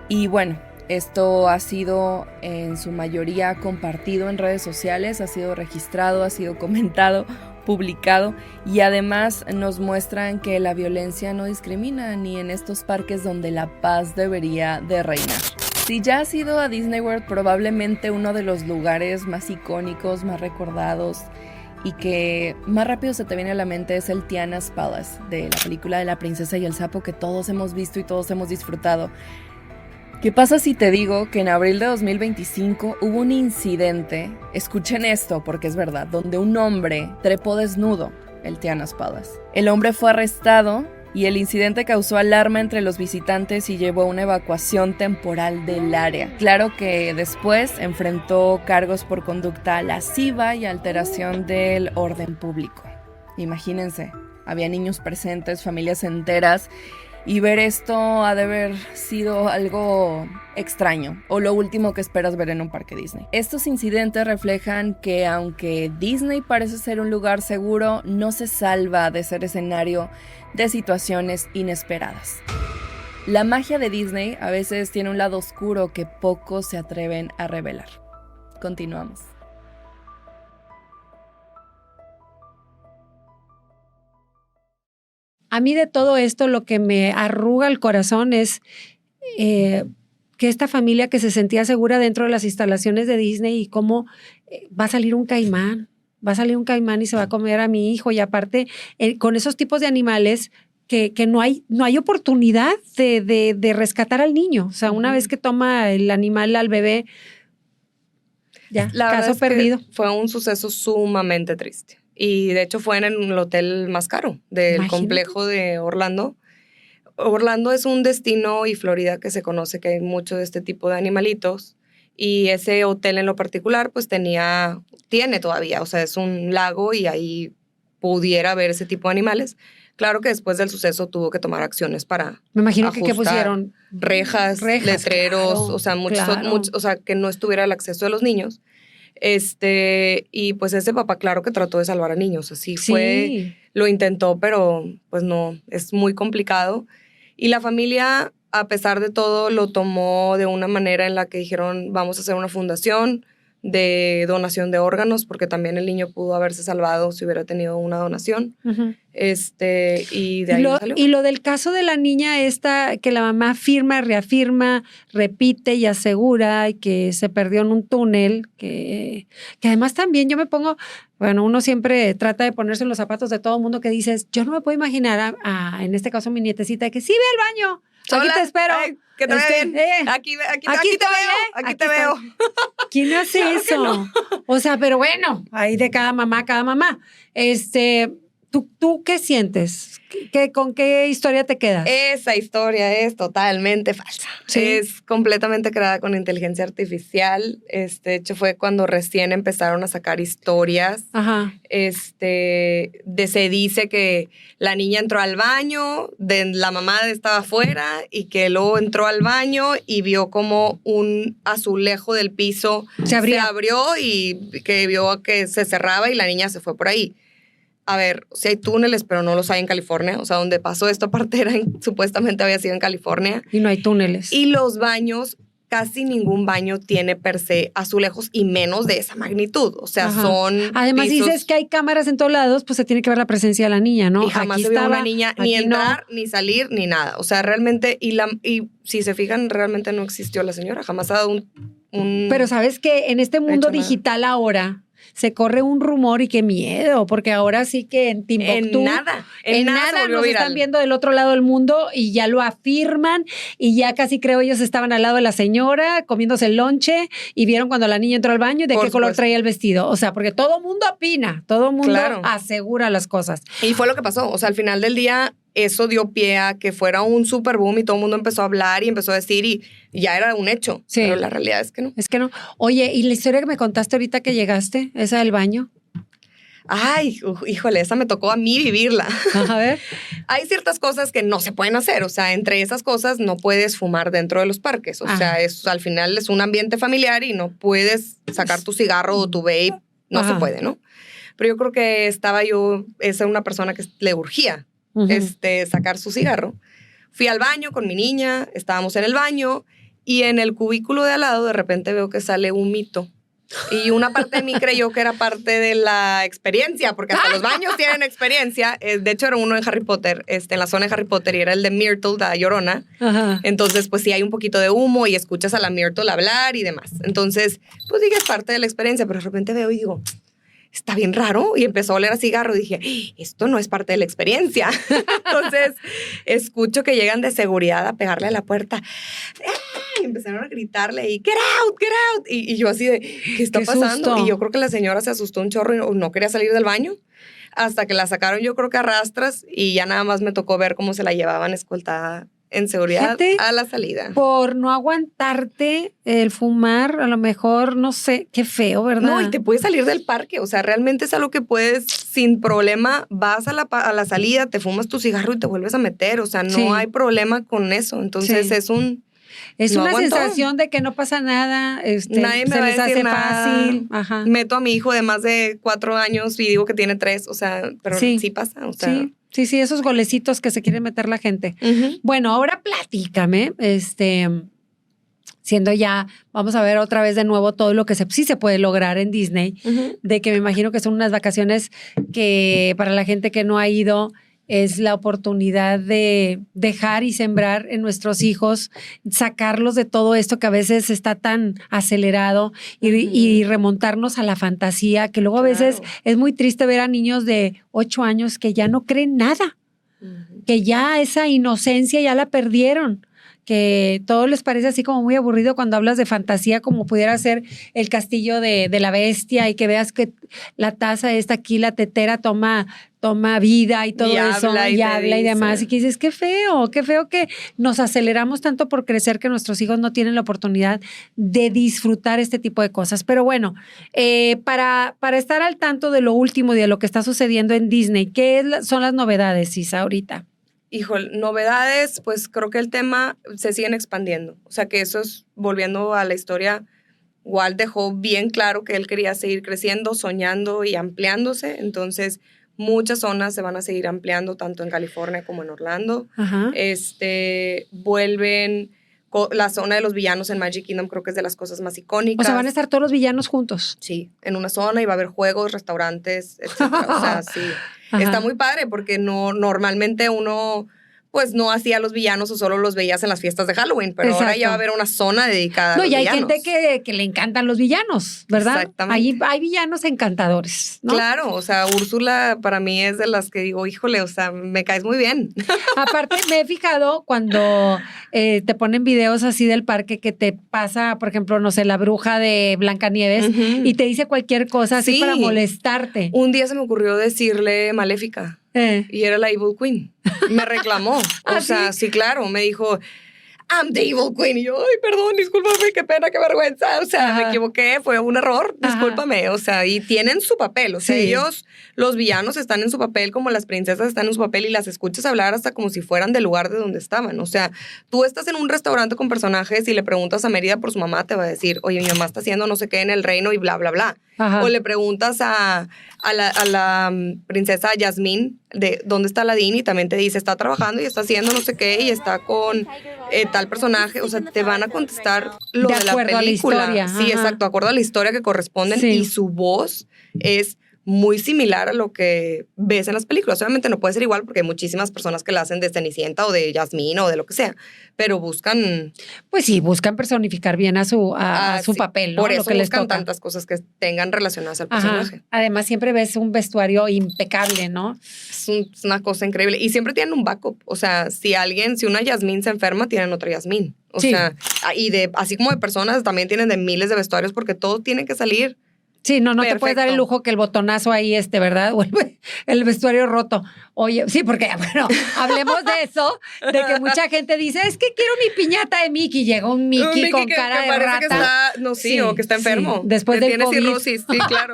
y bueno, esto ha sido en su mayoría compartido en redes sociales, ha sido registrado, ha sido comentado, publicado y además nos muestran que la violencia no discrimina ni en estos parques donde la paz debería de reinar. Si ya has ido a Disney World, probablemente uno de los lugares más icónicos, más recordados y que más rápido se te viene a la mente es el Tiana's Palace de la película de La Princesa y el Sapo que todos hemos visto y todos hemos disfrutado. ¿Qué pasa si te digo que en abril de 2025 hubo un incidente, escuchen esto porque es verdad, donde un hombre trepó desnudo el Tiana's Palace? El hombre fue arrestado y el incidente causó alarma entre los visitantes y llevó a una evacuación temporal del área. Claro que después enfrentó cargos por conducta lasciva y alteración del orden público. Imagínense, había niños presentes, familias enteras. Y ver esto ha de haber sido algo extraño o lo último que esperas ver en un parque Disney. Estos incidentes reflejan que aunque Disney parece ser un lugar seguro, no se salva de ser escenario de situaciones inesperadas. La magia de Disney a veces tiene un lado oscuro que pocos se atreven a revelar. Continuamos. A mí de todo esto lo que me arruga el corazón es que esta familia que se sentía segura dentro de las instalaciones de Disney y cómo va a salir un caimán y se va a comer a mi hijo y aparte con esos tipos de animales que no hay oportunidad de rescatar al niño. O sea, una vez que toma el animal al bebé, ya, la caso verdad perdido. Es que fue un suceso sumamente triste. Y de hecho fue en el hotel más caro del complejo de Orlando. Orlando es un destino y Florida que se conoce que hay mucho de este tipo de animalitos. Y ese hotel en lo particular pues tiene todavía, o sea, es un lago y ahí pudiera haber ese tipo de animales. Claro que después del suceso tuvo que tomar acciones para me imagino que pusieron rejas, letreros, claro, o sea, claro. o sea, que no estuviera el acceso de los niños. Y pues ese papá, claro que trató de salvar a niños, así fue, lo intentó, pero pues no, es muy complicado. Y la familia, a pesar de todo, lo tomó de una manera en la que dijeron, vamos a hacer una fundación de donación de órganos, porque también el niño pudo haberse salvado si hubiera tenido una donación. Uh-huh. Y de ahí salió. Y lo del caso de la niña esta, que la mamá reafirma, repite y asegura que se perdió en un túnel, que además también yo me pongo, bueno, uno siempre trata de ponerse en los zapatos de todo el mundo que dices, yo no me puedo imaginar en este caso mi nietecita, que sí ve al baño, aquí te espero. Ay, que te ven. Aquí te veo. ¿Quién hace claro eso? No. O sea, pero bueno, ahí de cada mamá. ¿Tú qué sientes? ¿Con qué historia te quedas? Esa historia es totalmente falsa. ¿Sí? Es completamente creada con inteligencia artificial. De hecho, fue cuando recién empezaron a sacar historias. Ajá. Se dice que la niña entró al baño, la mamá estaba afuera y que luego entró al baño y vio como un azulejo del piso se abrió y que vio que se cerraba y la niña se fue por ahí. A ver, si hay túneles, pero no los hay en California. O sea, donde pasó esta parte supuestamente había sido en California. Y no hay túneles. Y los baños, casi ningún baño tiene per se azulejos y menos de esa magnitud. O sea, ajá, son además pisos, dices que hay cámaras en todos lados, pues se tiene que ver la presencia de la niña, ¿no? Y jamás se vio una niña ni entrar, ni salir, ni nada. O sea, realmente, y si se fijan, realmente no existió la señora. Jamás ha dado un Pero sabes que en este mundo digital ahora, se corre un rumor y qué miedo, porque ahora sí que en Timbuktu, en nada nos viral. están viendo del otro lado del mundo y ya lo afirman y ya casi creo ellos estaban al lado de la señora comiéndose el lonche y vieron cuando la niña entró al baño y de Por qué color supuesto. traía el vestido. O sea, porque todo mundo opina, todo mundo Claro. asegura las cosas. Y fue lo que pasó. O sea, al final del día, eso dio pie a que fuera un super boom y todo el mundo empezó a hablar y empezó a decir y ya era un hecho. Sí. Pero la realidad es que no. Es que no. Oye, ¿y la historia que me contaste ahorita que llegaste, esa del baño? Ay, híjole, esa me tocó a mí vivirla. A ver. Hay ciertas cosas que no se pueden hacer. O sea, entre esas cosas no puedes fumar dentro de los parques. O sea, al final es un ambiente familiar y no puedes sacar tu cigarro o tu vape. No se puede, ¿no? Pero yo creo que esa era una persona que le urgía sacar su cigarro. Fui al baño con mi niña, estábamos en el baño y en el cubículo de al lado de repente veo que sale un mito. Y una parte de mí creyó que era parte de la experiencia, porque hasta los baños tienen experiencia. De hecho, era uno en Harry Potter, en la zona de Harry Potter, y era el de Myrtle, la Llorona. Ajá. Entonces, pues sí hay un poquito de humo y escuchas a la Myrtle hablar y demás. Entonces, pues dije, es parte de la experiencia, pero de repente veo y digo, está bien raro. Y empezó a oler a cigarro y dije, esto no es parte de la experiencia. Entonces, escucho que llegan de seguridad a pegarle a la puerta. Y empezaron a gritarle y get out, get out. Y yo así de, ¿qué está pasando? susto. Y yo creo que la señora se asustó un chorro y no quería salir del baño. Hasta que la sacaron, yo creo que a rastras, y ya nada más me tocó ver cómo se la llevaban escoltada en seguridad Fíjate, a la salida. por no aguantarte el fumar, a lo mejor, no sé, qué feo, ¿verdad? No, y te puedes salir del parque. O sea, realmente es algo que puedes sin problema. Vas a la salida, te fumas tu cigarro y te vuelves a meter. O sea, no Sí. hay problema con eso. Entonces Sí. Es no una aguantó. sensación de que no pasa nada, Nadie me se va a les decir hace nada. fácil. Ajá. Meto a mi hijo de más de 4 años y digo que tiene 3. O sea, pero Sí. sí pasa. O sea, Sí, esos golecitos que se quiere meter la gente. Ujú. Bueno, ahora platícame, siendo ya, vamos a ver otra vez de nuevo todo lo que sí se puede lograr en Disney, Ujú. de que me imagino que son unas vacaciones que para la gente que no ha ido es la oportunidad de dejar y sembrar en nuestros hijos, sacarlos de todo esto que a veces está tan acelerado y remontarnos a la fantasía, que luego a veces Claro. es muy triste ver a niños de 8 años que ya no creen nada, Ujú. que ya esa inocencia ya la perdieron, que todo les parece así como muy aburrido cuando hablas de fantasía, como pudiera ser el castillo de la bestia y que veas que la taza esta aquí, la tetera toma vida y todo Y eso, habla y y te habla y demás, dice. y que dices, qué feo que nos aceleramos tanto por crecer que nuestros hijos no tienen la oportunidad de disfrutar este tipo de cosas. Pero bueno, para estar al tanto de lo último y de lo que está sucediendo en Disney, ¿qué son las novedades, Isa, ahorita? Híjole, novedades, pues creo que el tema se siguen expandiendo. O sea que eso es, volviendo a la historia, Walt dejó bien claro que él quería seguir creciendo, soñando y ampliándose. Entonces, muchas zonas se van a seguir ampliando, tanto en California como en Orlando. Ajá. Vuelven la zona de los villanos en Magic Kingdom, creo que es de las cosas más icónicas. O sea, van a estar todos los villanos juntos. Sí, en una zona y va a haber juegos, restaurantes, etcétera. O sea, sí. Ajá. Está muy padre porque normalmente uno pues no hacía los villanos o solo los veías en las fiestas de Halloween, pero ahora Exacto. ya va a haber una zona dedicada a No, los y hay villanos. gente que le encantan los villanos, ¿verdad? Exactamente. Hay villanos encantadores, ¿no? Claro, o sea, Úrsula para mí es de las que digo, híjole, o sea, me caes muy bien. Aparte, me he fijado cuando te ponen videos así del parque que te pasa, por ejemplo, no sé, la bruja de Blancanieves Ujú. y te dice cualquier cosa así Sí. para molestarte. Un día se me ocurrió decirle Maléfica y era la Evil Queen. Me reclamó. ¿Ah, O sea, sí, claro, me dijo, I'm the Evil Queen. Y yo, ay, perdón, discúlpame, qué pena, qué vergüenza. O sea, Ajá. me equivoqué, fue un error, Ajá. discúlpame. O sea, y tienen su papel. O sea, Sí. ellos, los villanos, están en su papel como las princesas están en su papel y las escuchas hablar hasta como si fueran del lugar de donde estaban. O sea, tú estás en un restaurante con personajes y le preguntas a Mérida por su mamá, te va a decir, oye, mi mamá está haciendo no sé qué en el reino y bla, bla, bla. Ajá. O le preguntas a la princesa Yasmín de dónde está Aladdin y también te dice, está trabajando y está haciendo no sé qué y está con tal personaje. O sea, te van a contestar lo De de la acuerdo a la película. historia, Sí, ajá. exacto, de acuerdo a la historia que corresponden Sí. y su voz es muy similar a lo que ves en las películas. Obviamente no puede ser igual porque hay muchísimas personas que la hacen de Cenicienta o de Jasmine o de lo que sea, pero buscan... Pues sí, buscan personificar bien a su sí, papel, ¿no? Por eso lo que les buscan toca. tantas cosas que tengan relacionadas al Ajá. personaje. Además, siempre ves un vestuario impecable, ¿no? Es una cosa increíble. Y siempre tienen un backup. O sea, si una Jasmine se enferma, tienen otra Jasmine. O Sí. sea, así como de personas, también tienen de miles de vestuarios porque todo tiene que salir. Sí, no te puedes dar el Perfecto. lujo que el botonazo ahí ¿verdad? O el vestuario roto. Oye, sí, porque, bueno, hablemos de eso, de que mucha gente dice, es que quiero mi piñata de Mickey. Llega un Mickey con cara de parece rata. que está, o que está enfermo. Sí, después que del tiene COVID. cirrosis, sí, claro.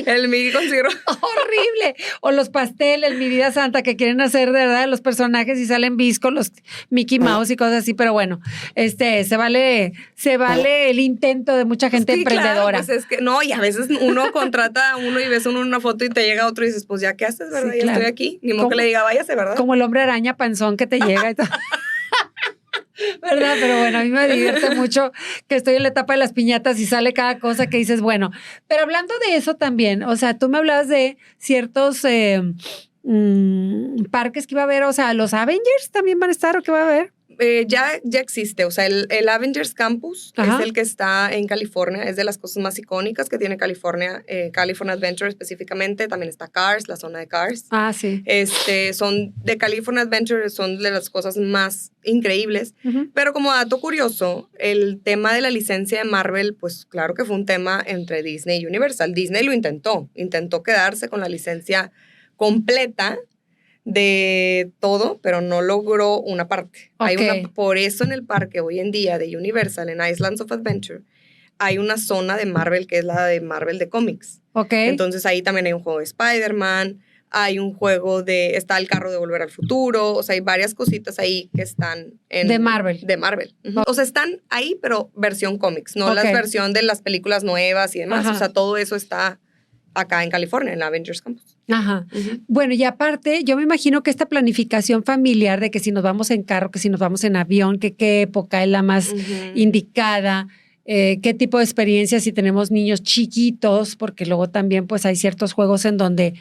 El Mickey con cirrosis. Horrible. O los pasteles, Mi Vida Santa, que quieren hacer de verdad los personajes y salen viscos, los Mickey Mouse y cosas así, pero bueno, se vale el intento de mucha gente Sí, emprendedora. Claro, pues es que no, y a veces uno contrata a uno y ves uno en una foto y te llega otro y dices, pues ya, ¿qué haces, verdad? Sí, Ya claro. estoy aquí. Ni modo que le diga, váyase, ¿verdad? Como el hombre araña panzón que te llega y todo. ¿Verdad? Pero bueno, a mí me divierte mucho que estoy en la etapa de las piñatas y sale cada cosa que dices, bueno, pero hablando de eso también, o sea, tú me hablabas de ciertos parques que iba a haber, o sea, ¿los Avengers también van a estar o qué va a haber? Ya existe, o sea, el Avengers Campus Ajá. es el que está en California, es de las cosas más icónicas que tiene California, California Adventure específicamente, también está Cars, la zona de Cars. Ah, sí. Son de California Adventure, son de las cosas más increíbles, pero como dato curioso, el tema de la licencia de Marvel, pues claro que fue un tema entre Disney y Universal. Disney lo intentó quedarse con la licencia completa de todo, pero no logró una parte. Okay. Por eso en el parque hoy en día de Universal, en Islands of Adventure, hay una zona de Marvel que es la de Marvel de cómics. Okay. Entonces ahí también hay un juego de Spider-Man, hay un juego está el carro de Volver al Futuro, o sea, hay varias cositas ahí que están de Marvel. De Marvel. O sea, están ahí, pero versión cómics, no la versión de las películas nuevas y demás. Ajá. O sea, todo eso está acá en California, en Avengers Campus. Ajá. Bueno, y aparte, yo me imagino que esta planificación familiar de que si nos vamos en carro, que si nos vamos en avión, que qué época es la más indicada, qué tipo de experiencias si tenemos niños chiquitos, porque luego también pues hay ciertos juegos en donde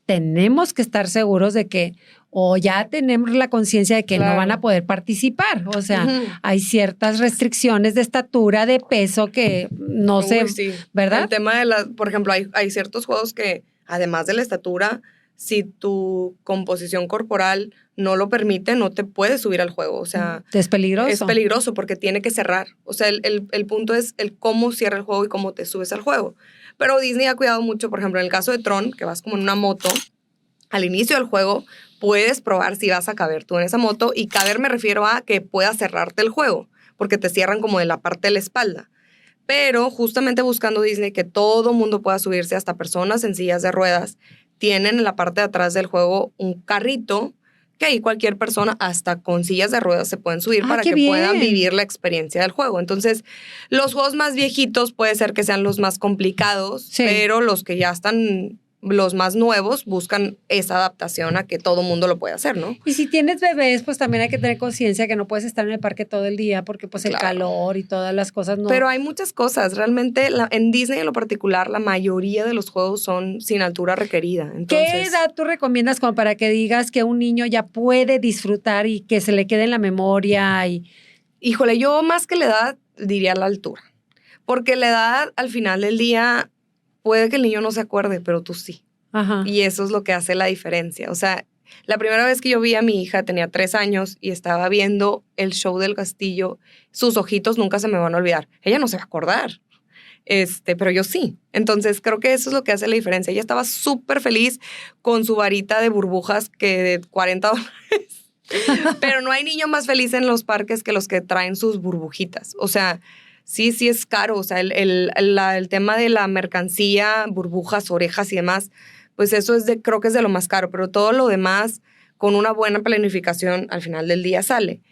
tenemos que estar seguros de que o ya tenemos la conciencia de que no van a poder participar. O sea, hay ciertas restricciones de estatura, de peso que no sé, sí. ¿verdad? El tema por ejemplo, hay ciertos juegos que, además de la estatura, si tu composición corporal no lo permite, no te puedes subir al juego. O sea, es peligroso. Es peligroso porque tiene que cerrar. O sea, el punto es el cómo cierra el juego y cómo te subes al juego. Pero Disney ha cuidado mucho, por ejemplo, en el caso de Tron, que vas como en una moto, al inicio del juego puedes probar si vas a caber tú en esa moto, y caber me refiero a que puedas cerrarte el juego, porque te cierran como de la parte de la espalda. Pero justamente buscando Disney que todo mundo pueda subirse, hasta personas en sillas de ruedas, tienen en la parte de atrás del juego un carrito que ahí cualquier persona, hasta con sillas de ruedas, se pueden subir para que puedan vivir la experiencia del juego. Entonces, los juegos más viejitos puede ser que sean los más complicados, pero los que ya están, los más nuevos, buscan esa adaptación a que todo mundo lo puede hacer, ¿no? Y si tienes bebés, pues también hay que tener conciencia que no puedes estar en el parque todo el día porque pues el calor y todas las cosas no. Pero hay muchas cosas. Realmente en Disney en lo particular, la mayoría de los juegos son sin altura requerida. Entonces, ¿qué edad tú recomiendas como para que digas que un niño ya puede disfrutar y que se le quede en la memoria? Híjole, yo más que la edad diría la altura. Porque la edad al final del día puede que el niño no se acuerde, pero tú sí. Ajá. Y eso es lo que hace la diferencia. O sea, la primera vez que yo vi a mi hija tenía 3 años y estaba viendo el show del castillo. Sus ojitos nunca se me van a olvidar. Ella no se va a acordar, pero yo sí. Entonces creo que eso es lo que hace la diferencia. Ella estaba súper feliz con su varita de burbujas que de $40. Pero no hay niño más feliz en los parques que los que traen sus burbujitas. O sea, sí es caro. O sea, el tema de la mercancía, burbujas, orejas y demás, pues eso creo que es de lo más caro. Pero todo lo demás, con una buena planificación, al final del día sale.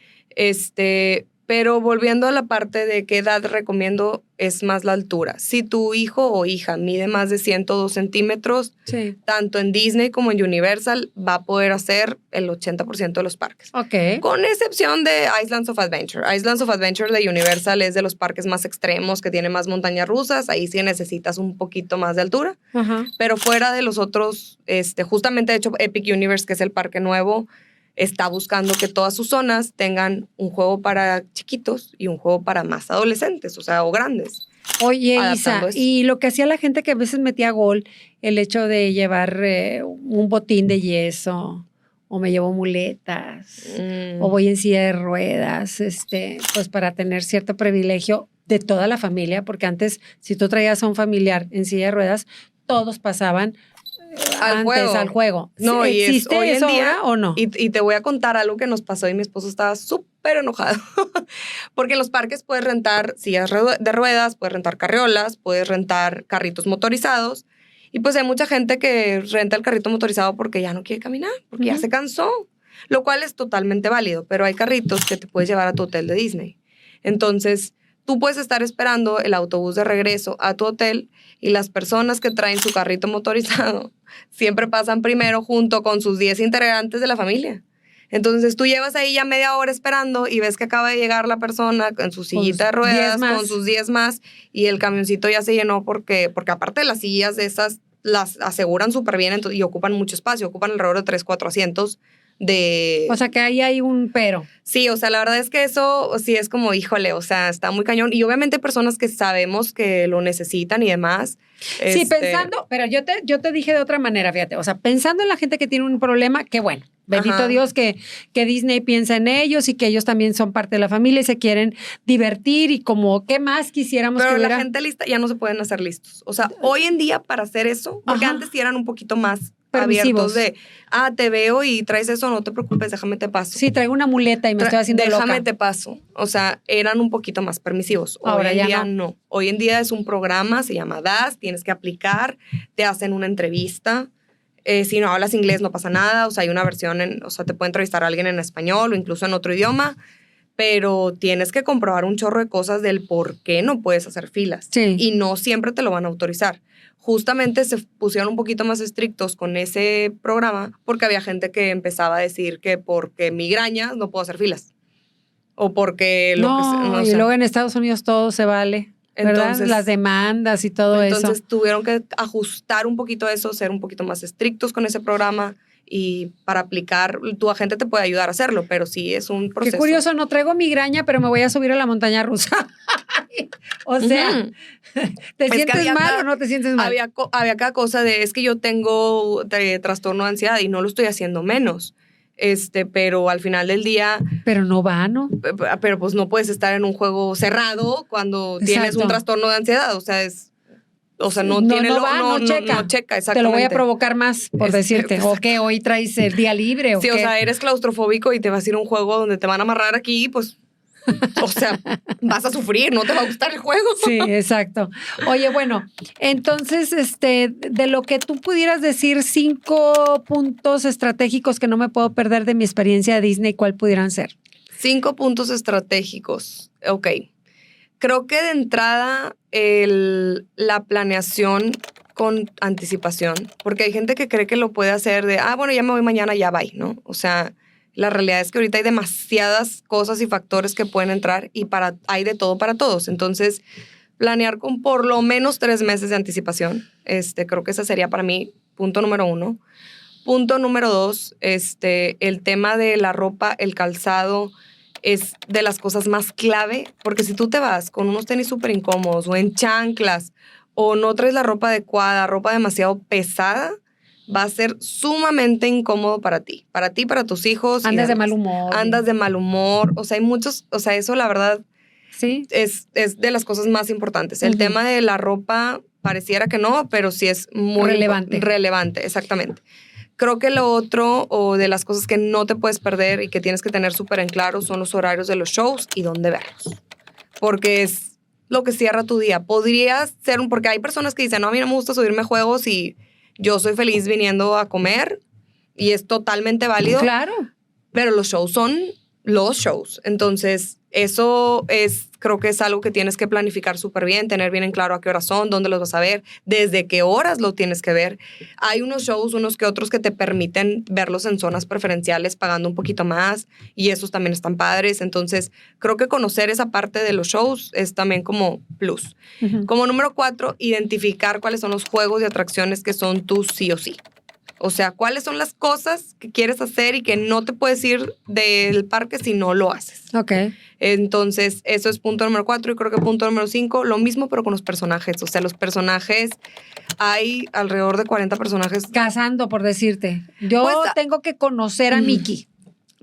Pero volviendo a la parte de qué edad recomiendo, es más la altura. Si tu hijo o hija mide más de 102 centímetros, Sí. tanto en Disney como en Universal, va a poder hacer el 80% de los parques. Ok. Con excepción de Islands of Adventure. Islands of Adventure de Universal es de los parques más extremos, que tiene más montañas rusas. Ahí sí necesitas un poquito más de altura. Ajá. Pero fuera de los otros, justamente de hecho Epic Universe, que es el parque nuevo, está buscando que todas sus zonas tengan un juego para chiquitos y un juego para más adolescentes, o grandes. Oye, Isa, Adaptando eso. y lo que hacía la gente que a veces metía gol, el hecho de llevar un botín de yeso, o me llevo muletas, o voy en silla de ruedas, pues para tener cierto privilegio de toda la familia, porque antes, si tú traías a un familiar en silla de ruedas, todos pasaban al juego. No, y ¿Existe hoy en eso día, ahora o no? Y te voy a contar algo que nos pasó y mi esposo estaba súper enojado. Porque en los parques puedes rentar sillas de ruedas, puedes rentar carriolas, puedes rentar carritos motorizados. Y pues hay mucha gente que renta el carrito motorizado porque ya no quiere caminar, porque ya se cansó. Lo cual es totalmente válido, pero hay carritos que te puedes llevar a tu hotel de Disney. Entonces, tú puedes estar esperando el autobús de regreso a tu hotel y las personas que traen su carrito motorizado siempre pasan primero junto con sus 10 integrantes de la familia. Entonces tú llevas ahí ya media hora esperando y ves que acaba de llegar la persona en su sillita de ruedas con sus 10 más y el camioncito ya se llenó porque aparte de las sillas de esas las aseguran súper bien y ocupan mucho espacio, ocupan alrededor de 3-4 asientos. O sea que ahí hay un pero. Sí, la verdad es que eso sí es como, híjole, está muy cañón. Y obviamente hay personas que sabemos que lo necesitan y demás. Sí, pensando, pero yo te dije de otra manera, fíjate, pensando en la gente que tiene un problema, qué bueno. Bendito Dios que Disney piensa en ellos y que ellos también son parte de la familia y se quieren divertir y como, ¿qué más quisiéramos pero que hubiera? La gente lista ya no se pueden hacer listos. Hoy en día para hacer eso, porque antes sí eran un poquito más abiertos de, te veo y traes eso, no te preocupes, déjame te paso. Sí, traigo una muleta y me estoy haciendo loca. Déjame te paso. Eran un poquito más permisivos. Ahora Hoy en ya día no. Hoy en día es un programa, se llama DAS, tienes que aplicar, te hacen una entrevista. Si no hablas inglés no pasa nada, hay una versión, te puede entrevistar a alguien en español o incluso en otro idioma, pero tienes que comprobar un chorro de cosas del por qué no puedes hacer filas. Sí. Y no siempre te lo van a autorizar. Justamente se pusieron un poquito más estrictos con ese programa porque había gente que empezaba a decir que porque migrañas no puedo hacer filas. O porque y luego en Estados Unidos todo se vale. ¿Verdad? Entonces, las demandas y todo eso. Entonces tuvieron que ajustar un poquito eso, ser un poquito más estrictos con ese programa y para aplicar, tu agente te puede ayudar a hacerlo, pero sí es un proceso. Qué curioso, no traigo migraña, pero me voy a subir a la montaña rusa. ¿Te sientes mal o no te sientes mal? Había cada cosa es que yo tengo trastorno de ansiedad y no lo estoy haciendo menos. Pero al final del día... Pero no va, ¿no? Pero pues no puedes estar en un juego cerrado cuando tienes un trastorno de ansiedad. No checa, exactamente. Te lo voy a provocar más, por decirte. O que hoy traes el día libre. Sí, eres claustrofóbico y te vas a ir a un juego donde te van a amarrar aquí, pues... vas a sufrir, no te va a gustar el juego. Sí, exacto. Oye, bueno, entonces, de lo que tú pudieras decir, 5 puntos estratégicos que no me puedo perder de mi experiencia de Disney, ¿cuál pudieran ser? 5 puntos estratégicos. Ok. Creo que de entrada, la planeación con anticipación, porque hay gente que cree que lo puede hacer de, bueno, ya me voy mañana, ya bye, ¿no? La realidad es que ahorita hay demasiadas cosas y factores que pueden entrar y hay de todo para todos. Entonces, planear con por lo menos 3 meses de anticipación, creo que ese sería para mí punto número 1. Punto número 2, el tema de la ropa, el calzado, es de las cosas más clave, porque si tú te vas con unos tenis súper incómodos o en chanclas o no traes la ropa adecuada, ropa demasiado pesada, va a ser sumamente incómodo para ti, para tus hijos. Andas de mal humor. Andas de mal humor. Hay muchos, eso la verdad sí es de las cosas más importantes. El tema de la ropa pareciera que no, pero sí es muy relevante, exactamente. Creo que lo otro o de las cosas que no te puedes perder y que tienes que tener súper en claro son los horarios de los shows y dónde verlos. Porque es lo que cierra tu día. Podría ser porque hay personas que dicen, no, a mí no me gusta subirme a juegos y yo soy feliz viniendo a comer y es totalmente válido. Claro. Pero los shows son los shows. Entonces, eso creo que es algo que tienes que planificar súper bien, tener bien en claro a qué horas son, dónde los vas a ver, desde qué horas lo tienes que ver. Hay unos shows, unos que otros, que te permiten verlos en zonas preferenciales pagando un poquito más, y esos también están padres. Entonces, creo que conocer esa parte de los shows es también como plus. Como número 4, identificar cuáles son los juegos y atracciones que son tus sí o sí. O sea, cuáles son las cosas que quieres hacer y que no te puedes ir del parque si no lo haces. Ok. Entonces, eso es punto número 4. Y creo que punto número 5, lo mismo, pero con los personajes. O sea, los personajes, hay alrededor de 40 personajes. Cazando, por decirte. Yo Pues, tengo que conocer a Mickey.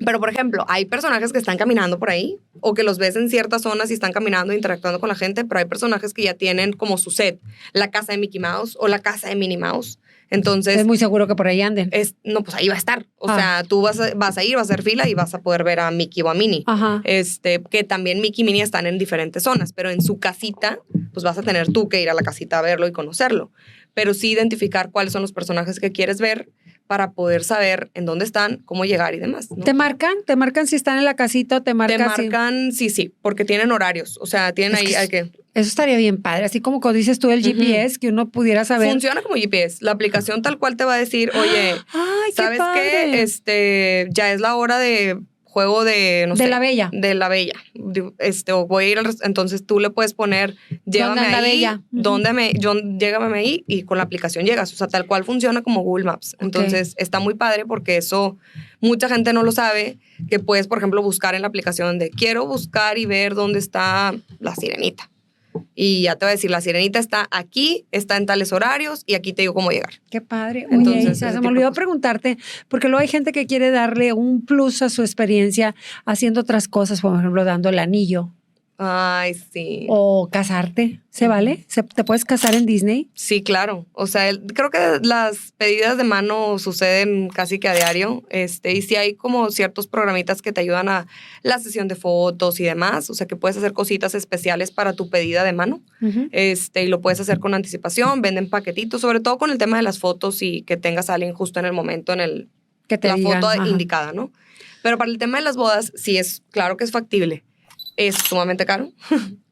Pero, por ejemplo, hay personajes que están caminando por ahí o que los ves en ciertas zonas y están caminando, interactuando con la gente, pero hay personajes que ya tienen como su set, la casa de Mickey Mouse o la casa de Minnie Mouse. Entonces, Es muy seguro que por ahí anden. no, pues ahí va a estar. O sea, tú vas a ir, vas a hacer fila y vas a poder ver a Mickey o a Minnie. Ajá. Que también Mickey y Minnie están en diferentes zonas, pero en su casita, pues vas a tener tú que ir a la casita a verlo y conocerlo. Pero sí identificar cuáles son los personajes que quieres ver para poder saber en dónde están, cómo llegar y demás, ¿no? ¿Te marcan? ¿Te marcan si están en la casita o te marcan? Te marcan, sí, porque tienen horarios. O sea, tienen Es ahí que hay que... Eso estaría bien padre. Así como cuando dices tú el GPS, que uno pudiera saber. Funciona como GPS. La aplicación tal cual te va a decir, oye, ¡ay, qué ¿sabes padre! qué? Ya es la hora de juego de, no sé. De la Bella. De la Bella. O voy a ir entonces tú le puedes poner, llévame ¿Dónde anda ahí, Bella? llégame ahí, y con la aplicación llegas. O sea, tal cual funciona como Google Maps. Entonces, está muy padre porque eso mucha gente no lo sabe, que puedes, por ejemplo, buscar en la aplicación de quiero buscar y ver dónde está la Sirenita. Y ya te va a decir, la Sirenita está aquí, está en tales horarios y aquí te digo cómo llegar. Qué padre. Oye, Entonces, Isa, ese se me tipo olvidó de cosas. preguntarte, porque luego hay gente que quiere darle un plus a su experiencia haciendo otras cosas, por ejemplo, dando el anillo Ay, sí. o casarte. ¿Se vale? ¿Te puedes casar en Disney? Sí, claro. O sea, creo que las pedidas de mano suceden casi que a diario. Y sí hay como ciertos programitas que te ayudan a la sesión de fotos y demás. O sea, que puedes hacer cositas especiales para tu pedida de mano. Y lo puedes hacer con anticipación. Venden paquetitos, sobre todo con el tema de las fotos y que tengas a alguien justo en el momento, en Que te la digan, foto ajá. indicada, ¿no? Pero para el tema de las bodas, sí es claro que es factible. Es sumamente caro.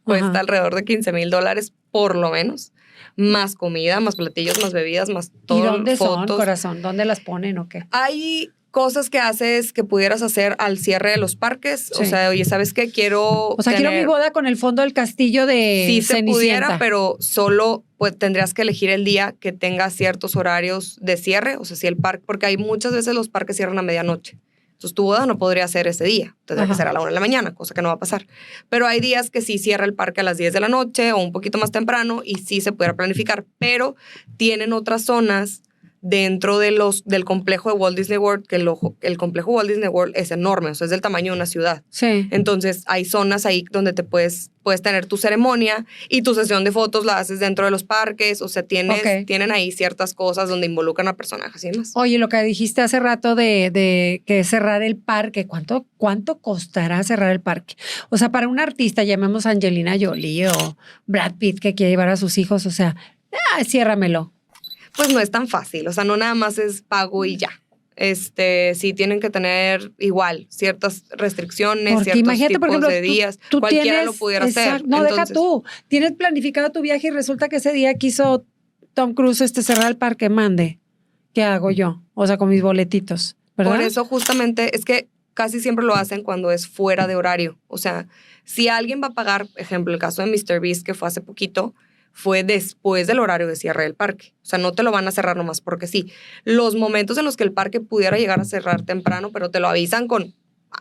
Cuesta Ajá. alrededor de $15,000 por lo menos. Más comida, más platillos, más bebidas, más todo. ¿Y dónde son, fotos. corazón? ¿Dónde las ponen o qué? Hay cosas que haces que pudieras hacer al cierre de los parques. Sí. O sea, oye, ¿sabes qué? Quiero Quiero mi boda con el fondo del castillo de Sí se Cenicienta. pudiera, pero solo pues tendrías que elegir el día que tenga ciertos horarios de cierre. O sea, si el parque, porque hay muchas veces los parques cierran a medianoche. Entonces, tu boda no podría ser ese día. Tendría Ajá. que ser a la 1 de la mañana, cosa que no va a pasar. Pero hay días que sí cierra el parque a las 10 de la noche o un poquito más temprano y sí se pudiera planificar, pero tienen otras zonas dentro de del complejo de Walt Disney World, que el complejo Walt Disney World es enorme, o sea, es del tamaño de una ciudad. Sí. Entonces, hay zonas ahí donde te puedes tener tu ceremonia y tu sesión de fotos la haces dentro de los parques. O sea, tienen ahí ciertas cosas donde involucran a personajes y demás. Oye, lo que dijiste hace rato de que cerrar el parque, ¿cuánto costará cerrar el parque? O sea, para un artista, llamemos a Angelina Jolie o Brad Pitt que quiere llevar a sus hijos, o sea, ciérramelo. Pues no es tan fácil, o sea, no nada más es pago y ya. Sí tienen que tener igual ciertas restricciones, Porque ciertos imagínate, tipos por ejemplo, de días. tú Cualquiera tienes, lo pudiera hacer. No, deja Entonces, tú. Tienes planificado tu viaje y resulta que ese día quiso Tom Cruise cerrar el parque, mande. ¿Qué hago yo? O sea, con mis boletitos, ¿verdad? Por eso justamente es que casi siempre lo hacen cuando es fuera de horario. O sea, si alguien va a pagar, ejemplo, el caso de MrBeast, que fue hace poquito, fue después del horario de cierre del parque. O sea, no te lo van a cerrar nomás porque sí. Los momentos en los que el parque pudiera llegar a cerrar temprano, pero te lo avisan con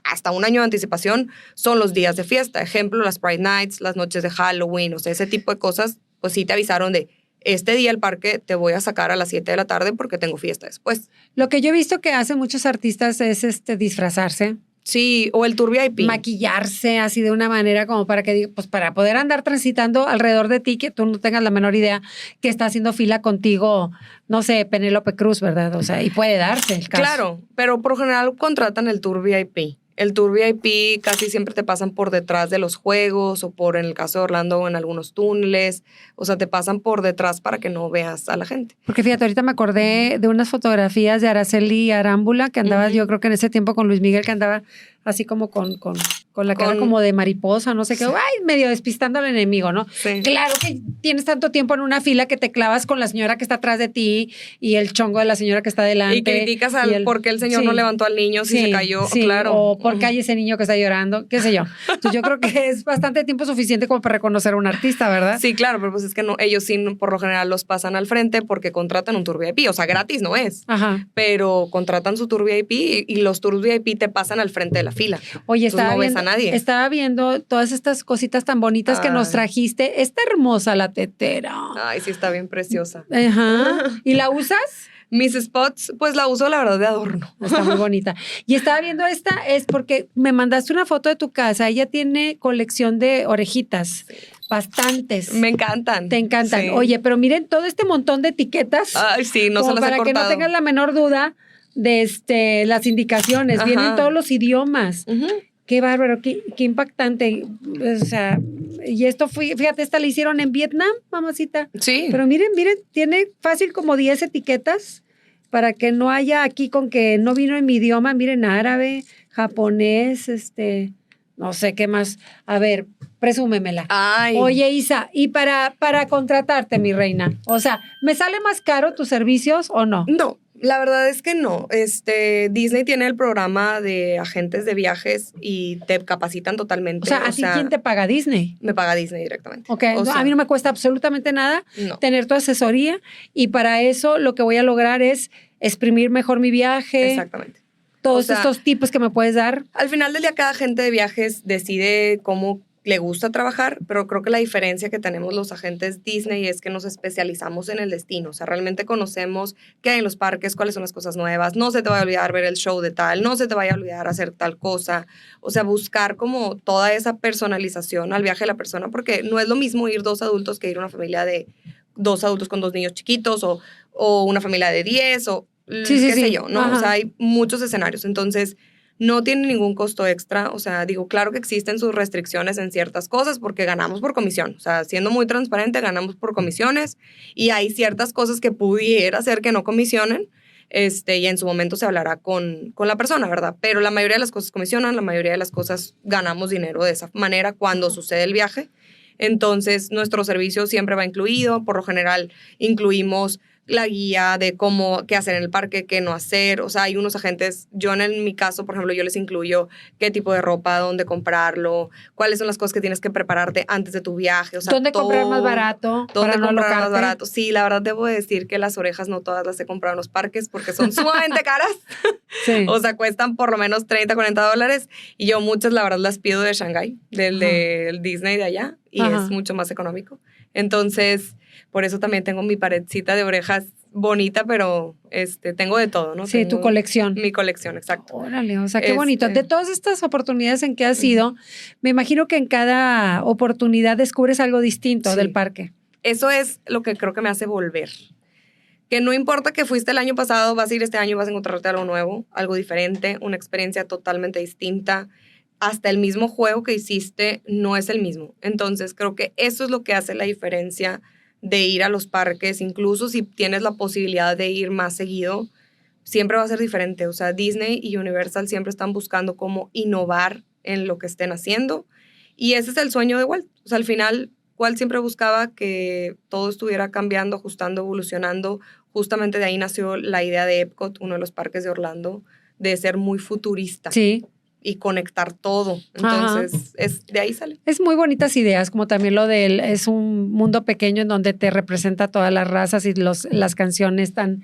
hasta un año de anticipación, son los días de fiesta. Ejemplo, las Pride Nights, las noches de Halloween, o sea, ese tipo de cosas, pues sí te avisaron de este día el parque te voy a sacar a las 7 de la tarde porque tengo fiesta después. Lo que yo he visto que hacen muchos artistas es disfrazarse. Sí, o el tour VIP. Maquillarse así de una manera como para que, pues para poder andar transitando alrededor de ti, que tú no tengas la menor idea que está haciendo fila contigo, no sé, Penélope Cruz, ¿verdad? O sea, y puede darse el caso. Claro, pero por lo general contratan el tour VIP. El tour VIP casi siempre te pasan por detrás de los juegos o en el caso de Orlando, en algunos túneles. O sea, te pasan por detrás para que no veas a la gente. Porque fíjate, ahorita me acordé de unas fotografías de Araceli Arámbula, que andaba, yo creo que en ese tiempo con Luis Miguel, que andaba así como con la cara como de mariposa, no sé qué, ay, medio despistando al enemigo, ¿no? Sí. Claro que tienes tanto tiempo en una fila que te clavas con la señora que está atrás de ti y el chongo de la señora que está delante. Y criticas por qué el señor no levantó al niño si se cayó, claro. O por qué hay ese niño que está llorando, qué sé yo. Entonces yo creo que es bastante tiempo suficiente como para reconocer a un artista, ¿verdad? Sí, claro, pero pues es que no, ellos sí por lo general los pasan al frente porque contratan un tour VIP, o sea, gratis no es. Ajá. Pero contratan su tour VIP y los tours VIP te pasan al frente de la fila. Oye, Estaba viendo todas estas cositas tan bonitas que nos trajiste. Está hermosa la tetera. Ay, sí, está bien preciosa. Ajá. ¿Y la usas? Mis spots, pues la uso la verdad de adorno. Está muy bonita. Y estaba viendo es porque me mandaste una foto de tu casa. Ella tiene colección de orejitas. Sí. Bastantes. Me encantan. Te encantan. Sí. Oye, pero miren todo este montón de etiquetas. Ay, sí, no se las he cortado. Para que no tengan la menor duda de las indicaciones. Ajá. Vienen todos los idiomas. Qué bárbaro, qué impactante. O sea, y esto fíjate, esta la hicieron en Vietnam, mamacita. Sí. Pero miren, tiene fácil como 10 etiquetas para que no haya aquí con que no vino en mi idioma. Miren, árabe, japonés, no sé qué más. A ver, presúmemela. Ay. Oye, Isa, y para contratarte, mi reina, o sea, ¿me sale más caro tus servicios o no? No. La verdad es que no. Disney tiene el programa de agentes de viajes y te capacitan totalmente. O sea, ¿a ti quién te paga? ¿Disney? Me paga Disney directamente. Ok, a mí no me cuesta absolutamente nada tener tu asesoría y para eso lo que voy a lograr es exprimir mejor mi viaje. Exactamente. Todos estos tipos que me puedes dar. Al final del día, cada agente de viajes decide cómo le gusta trabajar, pero creo que la diferencia que tenemos los agentes Disney es que nos especializamos en el destino. O sea, realmente conocemos qué hay en los parques, cuáles son las cosas nuevas. No se te vaya a olvidar ver el show de tal, no se te vaya a olvidar hacer tal cosa. O sea, buscar como toda esa personalización al viaje de la persona, porque no es lo mismo ir 2 adultos que ir una familia de 2 adultos con 2 niños chiquitos o una familia de 10 o qué sé yo, ¿no? Ajá. O sea, hay muchos escenarios. Entonces, no tiene ningún costo extra, o sea, digo, claro que existen sus restricciones en ciertas cosas porque ganamos por comisión, o sea, siendo muy transparente, ganamos por comisiones y hay ciertas cosas que pudiera ser que no comisionen, y en su momento se hablará con la persona, ¿verdad? Pero la mayoría de las cosas comisionan, la mayoría de las cosas ganamos dinero de esa manera cuando sucede el viaje. Entonces, nuestro servicio siempre va incluido, por lo general incluimos la guía de qué hacer en el parque, qué no hacer. O sea, hay unos agentes, en mi caso, por ejemplo, yo les incluyo qué tipo de ropa, dónde comprarlo, cuáles son las cosas que tienes que prepararte antes de tu viaje. O sea, ¿dónde comprar más barato? ¿Dónde comprar más barato? Sí, la verdad debo decir que las orejas no todas las he comprado en los parques porque son sumamente caras. Sí. O sea, cuestan por lo menos $30, $40 y yo muchas, la verdad, las pido de Shanghái, del Disney de allá y es mucho más económico. Entonces, por eso también tengo mi paredcita de orejas bonita, pero tengo de todo, ¿no? Sí, tengo tu colección. Mi colección, exacto. Órale, o sea, qué bonito. De todas estas oportunidades en que has ido, me imagino que en cada oportunidad descubres algo distinto del parque. Eso es lo que creo que me hace volver. Que no importa que fuiste el año pasado, vas a ir este año, vas a encontrarte algo nuevo, algo diferente, una experiencia totalmente distinta. Hasta el mismo juego que hiciste no es el mismo. Entonces, creo que eso es lo que hace la diferencia de ir a los parques. Incluso si tienes la posibilidad de ir más seguido, siempre va a ser diferente. O sea, Disney y Universal siempre están buscando cómo innovar en lo que estén haciendo. Y ese es el sueño de Walt. O sea, al final, Walt siempre buscaba que todo estuviera cambiando, ajustando, evolucionando. Justamente de ahí nació la idea de Epcot, uno de los parques de Orlando, de ser muy futurista. Sí. Y conectar todo. Entonces, de ahí sale. Es muy bonitas ideas, como también lo de es un mundo pequeño en donde te representa todas las razas y las canciones tan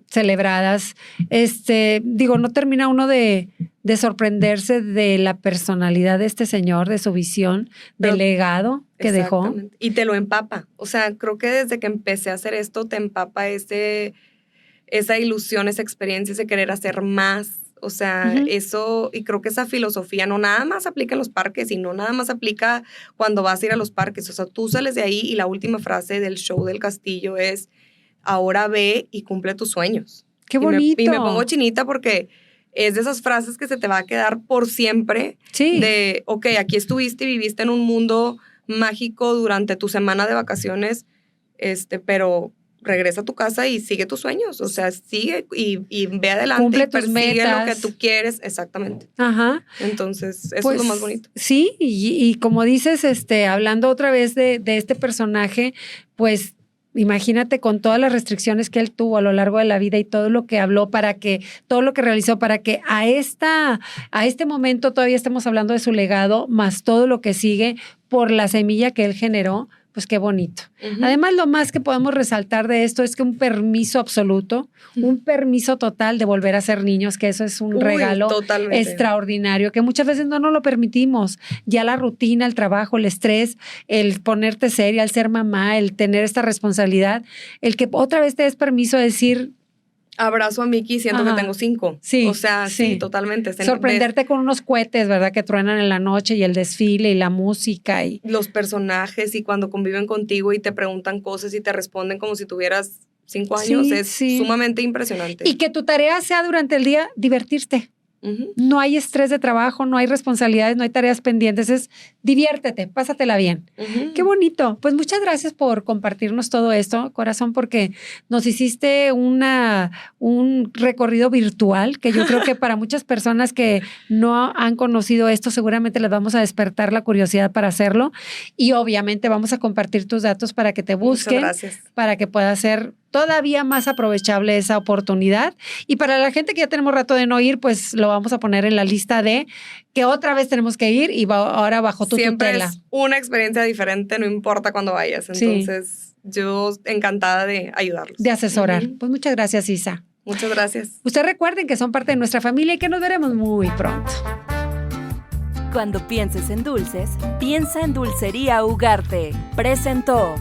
celebradas. No termina uno de sorprenderse de la personalidad de este señor, de su visión, del legado que dejó. Y te lo empapa. O sea, creo que desde que empecé a hacer esto, te empapa esa ilusión, esa experiencia, ese querer hacer más. O sea, eso, y creo que esa filosofía no nada más aplica en los parques y no nada más aplica cuando vas a ir a los parques. O sea, tú sales de ahí y la última frase del show del castillo es, ahora ve y cumple tus sueños. ¡Qué bonito! Y me pongo chinita porque es de esas frases que se te va a quedar por siempre. Sí. De, ok, aquí estuviste y viviste en un mundo mágico durante tu semana de vacaciones, pero regresa a tu casa y sigue tus sueños. O sea, sigue y ve adelante. Cumple y tus persigue metas. lo que tú quieres. Exactamente. Ajá. Entonces, eso Pues, es lo más bonito. Sí, y como dices, hablando otra vez de este personaje, pues imagínate con todas las restricciones que él tuvo a lo largo de la vida y todo lo que habló todo lo que realizó para que a este momento todavía estemos hablando de su legado, más todo lo que sigue por la semilla que él generó. Pues qué bonito. Ujú. Además, lo más que podemos resaltar de esto es que un permiso absoluto, un permiso total de volver a ser niños, que eso es un Uy, regalo totalmente. extraordinario, que muchas veces no nos lo permitimos. Ya la rutina, el trabajo, el estrés, el ponerte seria, el ser mamá, el tener esta responsabilidad, el que otra vez te des permiso de decir, Abrazo a Mickey y siento Ajá. que tengo 5. Sí, O sea, sí. sí, totalmente. sorprenderte con unos cohetes, ¿verdad? Que truenan en la noche y el desfile y la música y... Los personajes y cuando conviven contigo y te preguntan cosas y te responden como si tuvieras 5 años, Sí, es sí. sumamente impresionante. Y que tu tarea sea durante el día divertirte. Ujú. No hay estrés de trabajo, no hay responsabilidades, no hay tareas pendientes, es diviértete, pásatela bien. Ujú. Qué bonito. Pues muchas gracias por compartirnos todo esto, corazón, porque nos hiciste un recorrido virtual que yo creo que para muchas personas que no han conocido esto, seguramente les vamos a despertar la curiosidad para hacerlo. Y obviamente vamos a compartir tus datos para que te Muchas busquen, gracias. para que pueda ser todavía más aprovechable esa oportunidad. Y para la gente que ya tenemos rato de no ir, pues lo vamos a poner en la lista de que otra vez tenemos que ir y ahora bajo tu Siempre tutela. es una experiencia diferente, no importa cuándo vayas. Sí. Entonces, yo encantada de ayudarlos. De asesorar. Ujú. Pues muchas gracias, Isa. Muchas gracias. Ustedes recuerden que son parte de nuestra familia y que nos veremos muy pronto. Cuando pienses en dulces, piensa en Dulcería Ugarte. Presentó